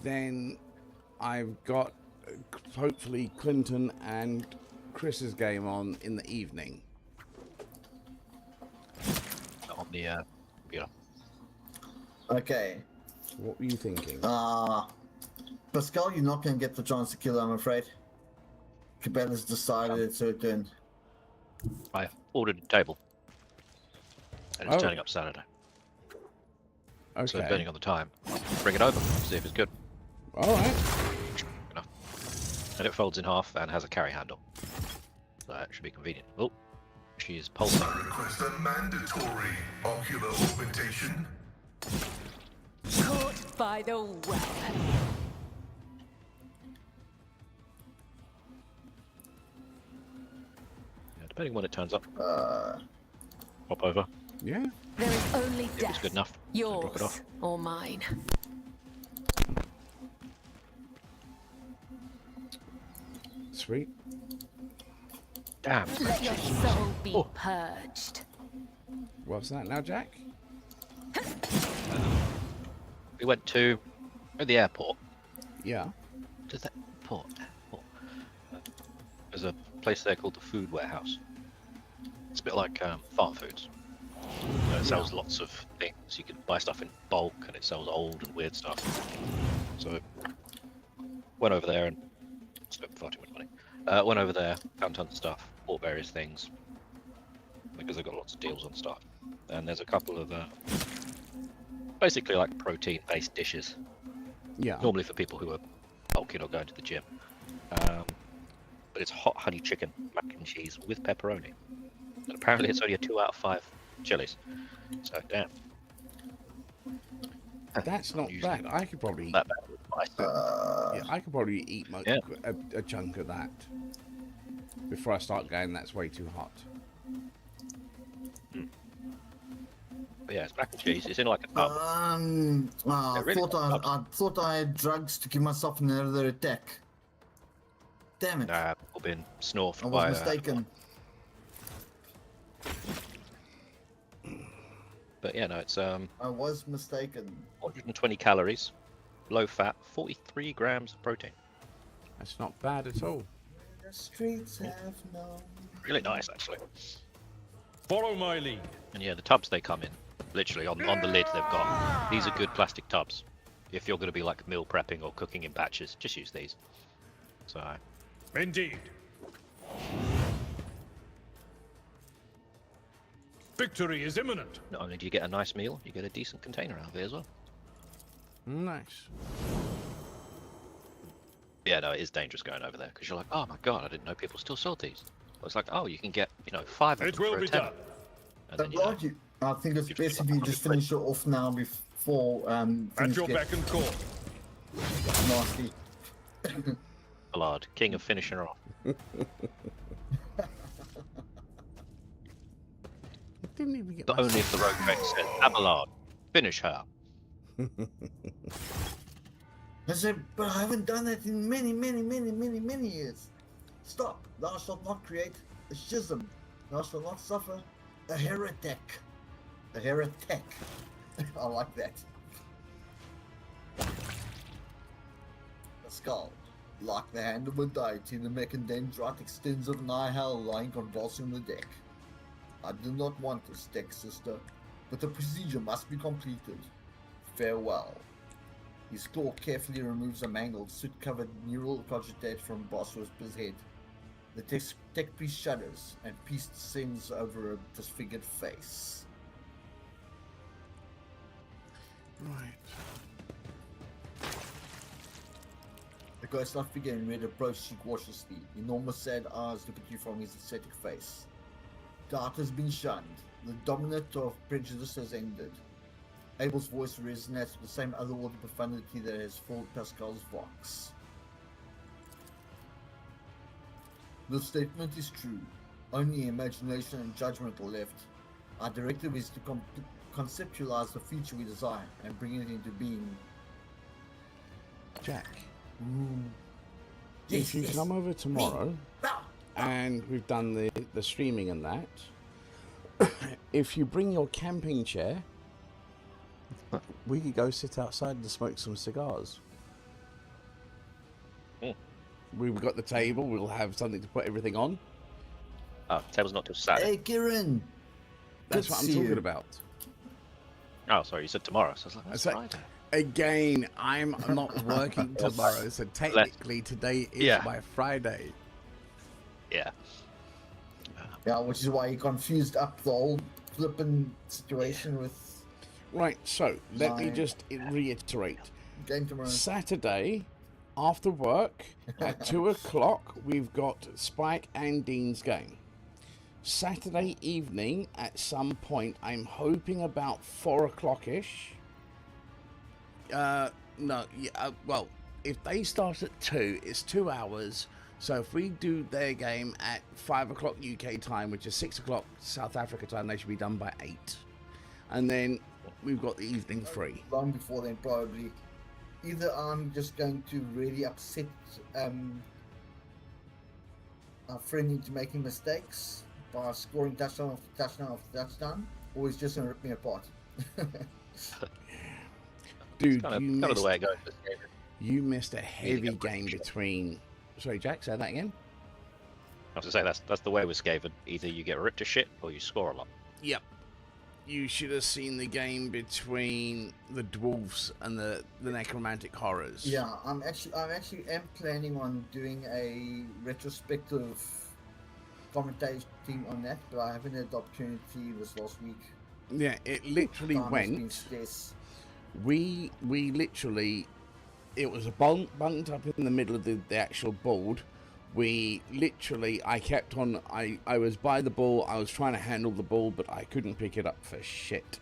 Then I've got hopefully Clinton and Chris's game on in the evening. On the computer. Okay. What were you thinking? Pascal, you're not gonna get the chance to kill, I'm afraid. Cabela's decided it's her turn. I ordered a table. And it's Oh. turning up Saturday. So Okay. depending on the time, bring it over, see if it's good. All right. And it folds in half and has a carry handle. So it should be convenient. Oh, she is pulsing. I request a mandatory ocular augmentation. Caught by the web. Yeah, depending when it turns up. Hop over. Yeah. There is only It was death. good enough. So drop it Yours off. or mine. Sweet. Damn. Let your soul be Oh. purged. What's that now, Jack? We went to the airport. Yeah. Does that airport? There's a place there called the Food Warehouse. It's a bit like farm foods. It sells lots of things. You can buy stuff in bulk, and it sells old and weird stuff. So went over there and spent far too much money. Went over there, found tons of stuff, bought various things because they've got lots of deals on stuff. And there's a couple of basically like protein-based dishes, Yeah. normally for people who are bulking or going to the gym. But it's hot honey chicken, mac and cheese with pepperoni. And apparently it's only a 2 out of 5 chilies. So damn. That's not Usually bad. I could probably eat. That bad with spice. Yeah, I could probably eat Yeah. a chunk of that before I start going. That's way too hot. But yeah, it's mac and cheese. It's in like a tub. I really thought I had drugs to give myself another attack. Damn it! Nah, people been snorfed I by was mistaken. But yeah, no, it's I was mistaken. 120 calories, low fat, 43 grams of protein. That's not bad at all. The streets have no. Really nice, actually. Follow my lead. And yeah, the tubs they come in, literally on the lid they've got. These are good plastic tubs. If you're going to be like meal prepping or cooking in batches, just use these. So Indeed. Victory is imminent. not only do you get a nice meal, you get a decent container out of it as well. Nice. Yeah, no, it is dangerous going over there because you're like, oh my god, I didn't know people still sold these. Well, it's like, oh, you can get 5 of It them will for a be tenner. done. And then, I think it's You've best got if you like just 100 finish it off now before At things your get beck and call. nasty. Ballard, king of finishing her off. Didn't even get. But only if the road train says, Abelard, finish her. I said, but I haven't done that in many years. Stop! Thou shalt not create a schism. Thou shalt not suffer a heretic. A heretic. I like that. A skull, like the hand of a deity, the mechadendrite extends of Nihil lying convulsing the deck. I do not want this deck, sister, but the procedure must be completed. Farewell. His claw carefully removes a mangled, soot-covered neural cogitate from Boss Whisper's head. The tech priest shudders, and peace descends over a disfigured face. Right. The ghost-like figure in red approaches you cautiously. Enormous sad eyes look at you from his ascetic face. Doubt has been shunned. The dominant of prejudice has ended. Abel's voice resonates with the same otherworldly profundity that has filled Pascal's vox. The statement is true. Only imagination and judgment are left. Our directive is to conceptualize the future we desire and bring it into being. Jack, Yes, if you yes. come over tomorrow, Ah! and we've done the streaming and that, if you bring your camping chair, we could go sit outside and smoke some cigars. We've got the table. We'll have something to put everything on. Oh, table's not till Saturday. Hey, Kieran! That's Good what to I'm see talking you. about. Oh, sorry, you said tomorrow. So I was like, that's It's like- Friday. Again, I'm not working tomorrow, so technically today is Yeah. my Friday. Yeah. Yeah, which is why you confused up the whole flippin' situation with Right, so let me My- just reiterate. game tomorrow. Saturday, after work, at 2 o'clock, we've got Spike and Dean's game. Saturday evening, at some point, I'm hoping about 4 o'clock-ish. No, yeah, well, if they start at 2, it's 2 hours. So if we do their game at 5 o'clock UK time, which is 6 o'clock South Africa time, they should be done by 8. And then we've got the evening free. Long before then, probably. Either I'm just going to really upset our friend into making mistakes by scoring touchdown after touchdown after touchdown, or he's just going to rip me apart. Dude, Kind you of the missed, way it goes. This game. you missed a heavy get game shit. between... Sorry, Jack, say that again? I have to say that's the way with Skaven. Either you get ripped to shit or you score a lot. Yep. You should have seen the game between the dwarves and the necromantic horrors. Yeah, I'm actually planning on doing a retrospective commentating on that, but I haven't had the opportunity this last week. Yeah, it literally Time has been went. scarce. We literally, it was a bunked up in the middle of the actual board. We literally, I kept on, I was by the ball, I was trying to handle the ball, but I couldn't pick it up for shit.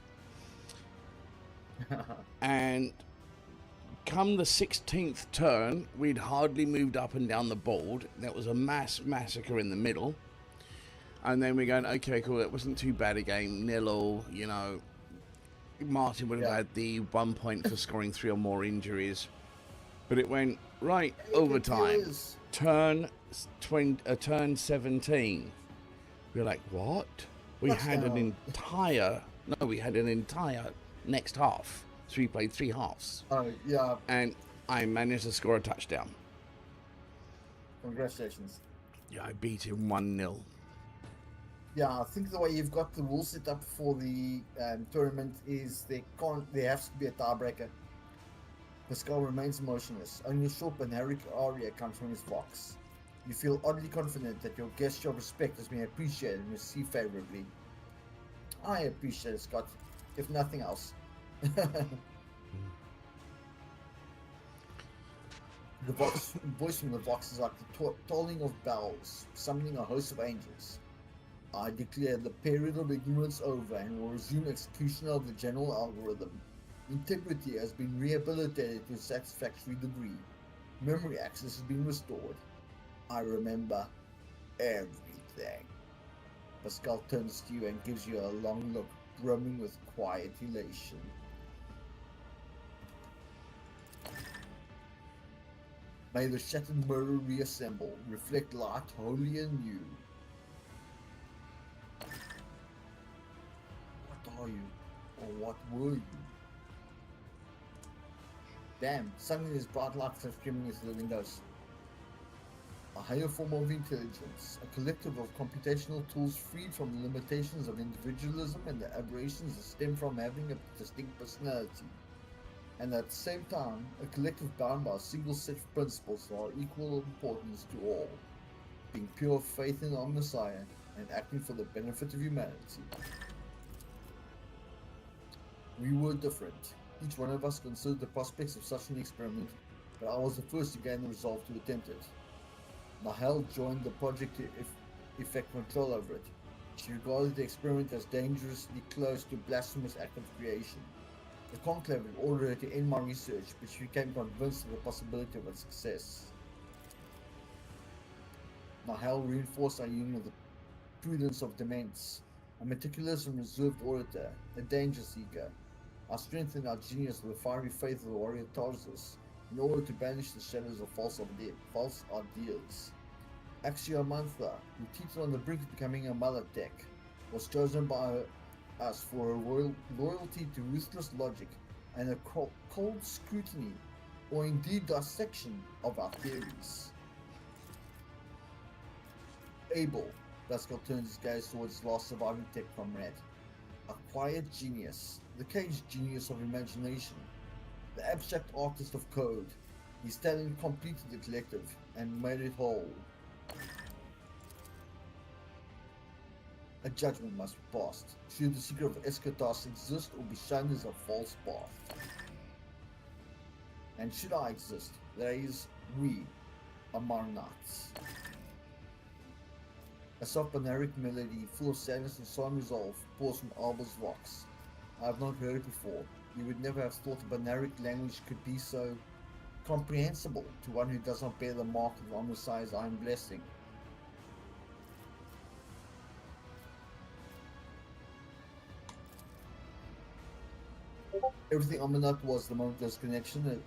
And come the 16th turn, we'd hardly moved up and down the board. There was a mass massacre in the middle. And then we're going, okay, cool, it wasn't too bad a game, 0-0, you know. Martin would have had the 1 point for scoring 3 or more injuries. But it went, right, overtime. Turn 17. We were like, what? We had an entire next half. So we played 3 halves. Oh, yeah, And I managed to score a touchdown. congratulations. Yeah, I beat him 1-0. Yeah, I think the way you've got the rules set up for the tournament is there has to be a tiebreaker. Pascal remains motionless. Only a short Banaric aria comes from his box. You feel oddly confident that your gesture of respect has been appreciated and received favorably. I appreciate it, Scott, if nothing else. The voice from the box is like the tolling of bells, summoning a host of angels. I declare the period of ignorance over and will resume execution of the general algorithm. Integrity has been rehabilitated to a satisfactory degree. Memory access has been restored. I remember everything. Pascal turns to you and gives you a long look, brimming with quiet elation. May the shattered mirror reassemble, reflect light wholly anew. What are you? Or what were you? Damn, suddenly there's bright lights are streaming into the windows. A higher form of intelligence, a collective of computational tools freed from the limitations of individualism and the aberrations that stem from having a distinct personality. And at the same time, a collective bound by a single set of principles that are equal importance to all, being pure faith in our Messiah and acting for the benefit of humanity. We were different. Each one of us considered the prospects of such an experiment, but I was the first to gain the resolve to attempt it. Nahel joined the project to effect control over it. She regarded the experiment as dangerously close to a blasphemous act of creation. The conclave had ordered her to end my research, but she became convinced of the possibility of its success. Nahel reinforced our union with the prudence of demence, a meticulous and reserved orator, a danger seeker. I strengthened our genius with the fiery faith of the warrior Tarsus, in order to banish the shadows of false ideas. Axiomantha, who teetered on the brink of becoming a Malotech, was chosen by us for her loyalty to ruthless logic and a cold scrutiny, or indeed dissection, of our theories. Abel, Pascal turns his gaze towards his last surviving tech comrade. A quiet genius, the caged genius of imagination, the abstract artist of code. His talent completed the collective and made it whole. A judgment must be passed. Should the secret of Eschatos exist or be shunned as a false path? And should I exist, that is, we, Amarnats. A soft Banaric melody full of sadness and solemn resolve pours from Alba's vox. I have not heard it before. You would never have thought the Banaric language could be so incomprehensible to one who does not bear the mark of Omnisci's iron blessing. Everything Omninaut was the moment of this connection.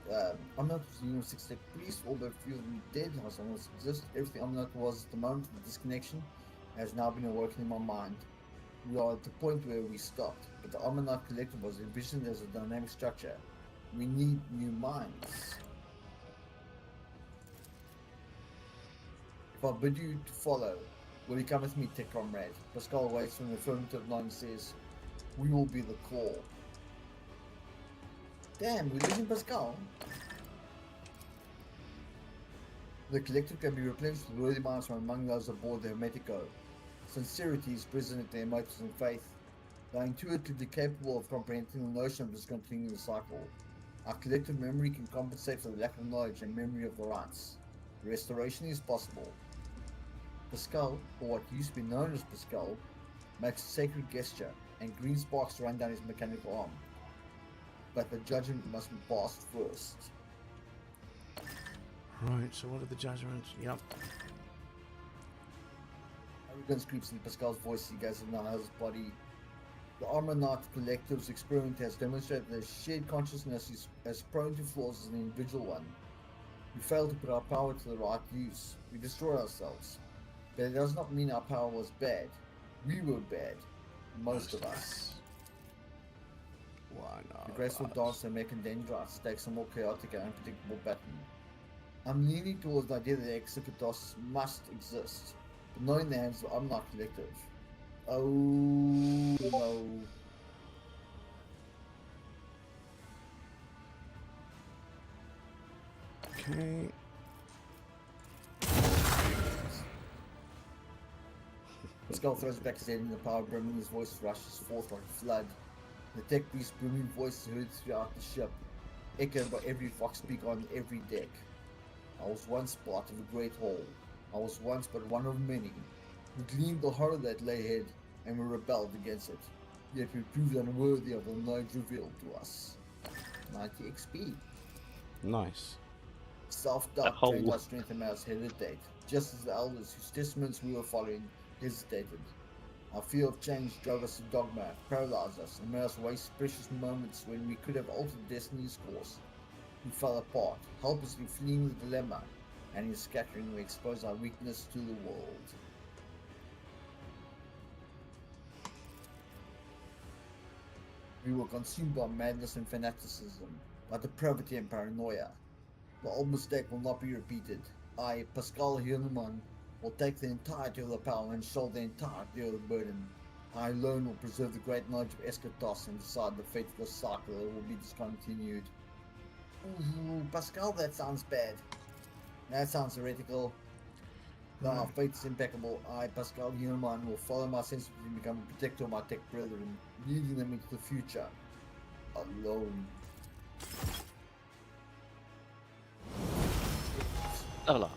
Omninaut was the Union of Six Tech Police, although a few of them dead, how some of us exist. Everything Omninaut was the moment of this connection has now been awoken in my mind. We are at the point where we stopped, but the Omninaut Collective was envisioned as a dynamic structure. We need new minds. If I bid you to follow, will you come with me, Tech Comrade? Pascal waits for an affirmative nod and says, we will be the call. Damn, we're losing Pascal. The collective can be replenished with worthy minds from among those aboard the Hermetico. Sincerity is present in their motives and faith. They are intuitively capable of comprehending the notion of discontinuing the cycle. Our collective memory can compensate for the lack of knowledge and memory of the rites. Restoration is possible. Pascal, or what used to be known as Pascal, makes a sacred gesture, and green sparks run down his mechanical arm. But the judgment must be passed first. Right, so what are the judgments? Yep. Arrogance creeps in Pascal's voice. He goes in his body. The Armonaut Collective's experiment has demonstrated that shared consciousness is as prone to flaws as an individual one. We fail to put our power to the right use. We destroy ourselves. But it does not mean our power was bad. We were bad. Most of us. Why not? The graceful dance of American Dendrites takes a more chaotic and unpredictable pattern. I'm leaning towards the idea that Executos must exist, but not in the hands of the Omninaut Collective. Oh no. Okay. Pascal throws back his head in the power brim and his voice rushes forth like a flood. The tech beast's booming voice is heard throughout the ship, echoed by every fox speaker on every deck. I was once part of a great hall. I was once but one of many. We gleaned the horror that lay ahead, and we rebelled against it. Yet we proved unworthy of the knowledge revealed to us. 90 XP. Nice. Self-doubt whole- turned our strength and made us hesitate, just as the elders whose testaments we were following hesitated. Our fear of change drove us to dogma, paralyzed us, and made us waste precious moments when we could have altered destiny's course. We fell apart, helplessly fleeing the dilemma, and in scattering we exposed our weakness to the world. We were consumed by madness and fanaticism, by depravity and paranoia. The old mistake will not be repeated. I, Pascal Hirnemann, will take the entirety of the power and shoulder the entirety of the burden. I alone will preserve the great knowledge of Eschatos and decide the fate of the cycle that will be discontinued. Ooh, Pascal, that sounds bad. That sounds heretical. Though our fate is impeccable, I, Pascal Hirnemann, will follow my sense and become a protector of my tech brethren, leading them into the future. Alone. Hello.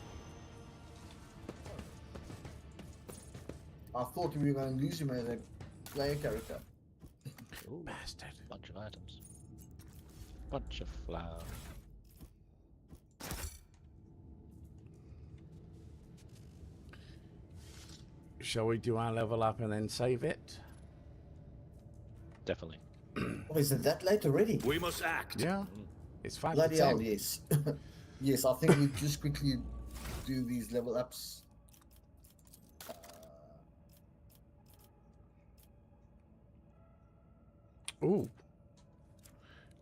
I thought we were going to lose him as a player character. Ooh, Bastard. bunch of items. Bunch of flowers. Shall we do our level up and then save it? Definitely. Oh, is it that late already? We must act. Yeah. It's 5 Bloody to 10. hell, yes. Yes, I think we just quickly do these level ups. Ooh.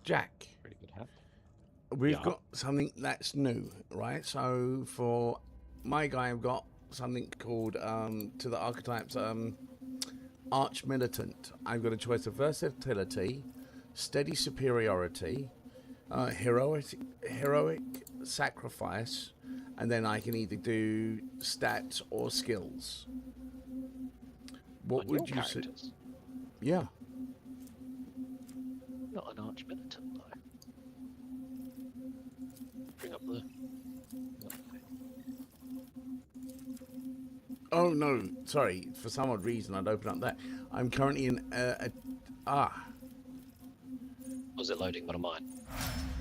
Jack, Pretty good hat. we've Yeah. got something that's new, right? So for my guy, I've got something called to the archetypes Arch Militant. I've got a choice of versatility, steady superiority, heroic sacrifice, and then I can either do stats or skills. What On would your you say? characters? Yeah. Not an arch militant though. Bring up the. Oh no, sorry. For some odd reason, I'd open up that. I'm currently in Was it loading one of mine?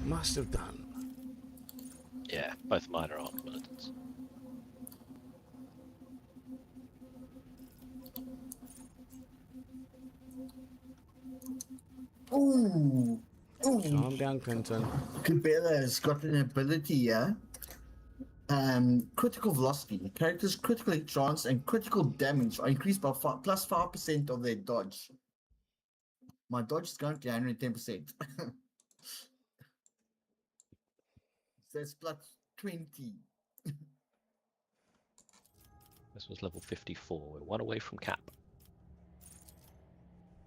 must have done. Yeah, both mine are armed militants. Ooh. Ooh. Calm down, Clinton. Cabela has got an ability here. Critical velocity. The character's critical hit chance and critical damage are increased by plus 5% of their dodge. My dodge is currently 110%. So that's plus 20. This was level 54. We're one away from cap.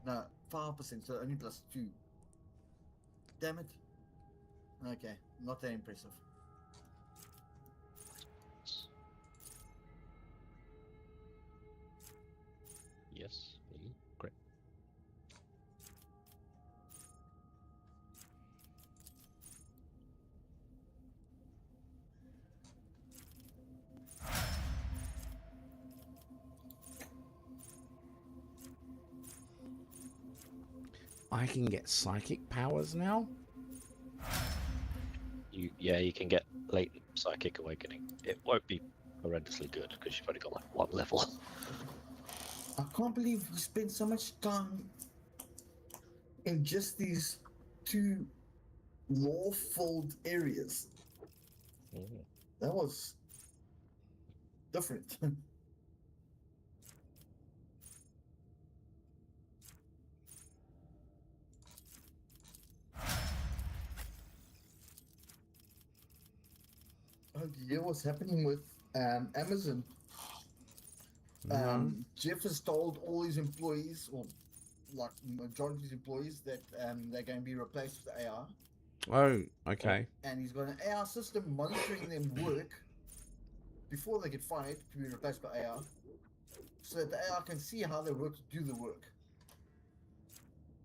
No, 5%, so only plus 2. Damn it. Okay, not that impressive. Yes, please. Great. I can get psychic powers now? You can get latent psychic awakening. It won't be horrendously good because you've only got like 1 level. I can't believe you spent so much time in just these 2 law-filled areas. That was different. Oh, do you hear what's happening with Amazon? No. Jeff has told all his employees, or like majority of his employees, that they're going to be replaced with AR. Oh, okay. And he's got an AR system monitoring them work before they get fired to be replaced by AR, so that the AR can see how they work to do the work.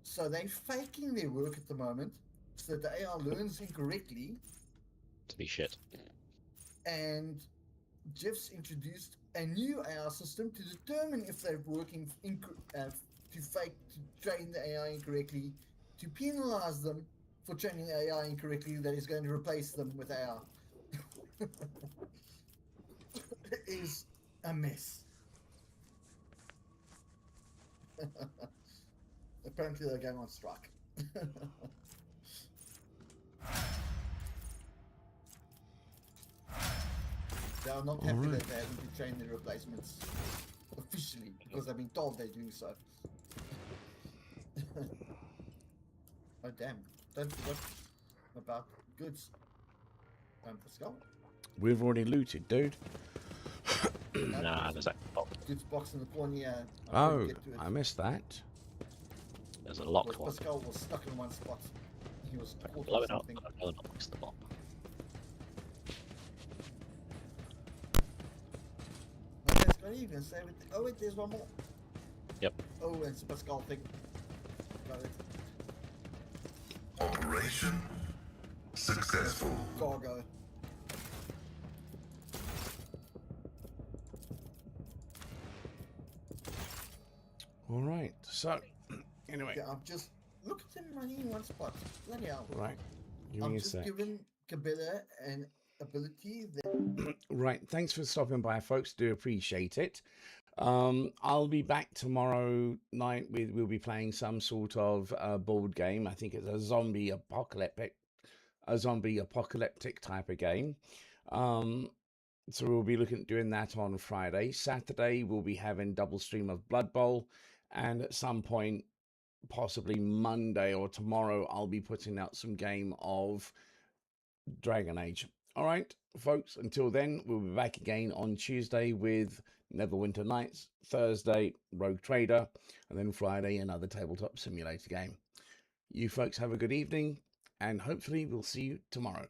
So they're faking their work at the moment, so that the AR learns incorrectly. To be shit. And Jeff's introduced a new AR system to determine if they're working to train the AI incorrectly, to penalize them for training the AI incorrectly that is going to replace them with AR. It is a mess. Apparently they're going on strike. They are not happy that they're having to train their replacements officially because they've been told they're doing so. Oh damn! Don't forget about goods. Pascal. We've already looted, dude. Nah, there's that box. Goods box in the corner here. Oh, I missed that. There's a locked one. Pascal was stuck in one spot. He was caught Blow on it up. something. I'll box the bomb. You can say with oh wait, there's one more. Yep. Oh, and it's a Pascal thing. Got it. Operation successful. Cargo. All right. So, anyway. Yeah, I'm just look at him running in one spot. Bloody hell. Right. Give I'm me a just sec. giving Cabela an ability that. Right. Thanks for stopping by, folks. Do appreciate it. I'll be back tomorrow night. We'll be playing some sort of board game. I think it's a zombie apocalyptic type of game. So we'll be looking at doing that on Friday. Saturday we'll be having double stream of Blood Bowl, and at some point, possibly Monday or tomorrow, I'll be putting out some game of Dragon Age. All right, folks. Until then, we'll be back again on Tuesday with Neverwinter Nights, Thursday Rogue Trader, and then Friday another tabletop simulator game. You folks have a good evening, and hopefully we'll see you tomorrow.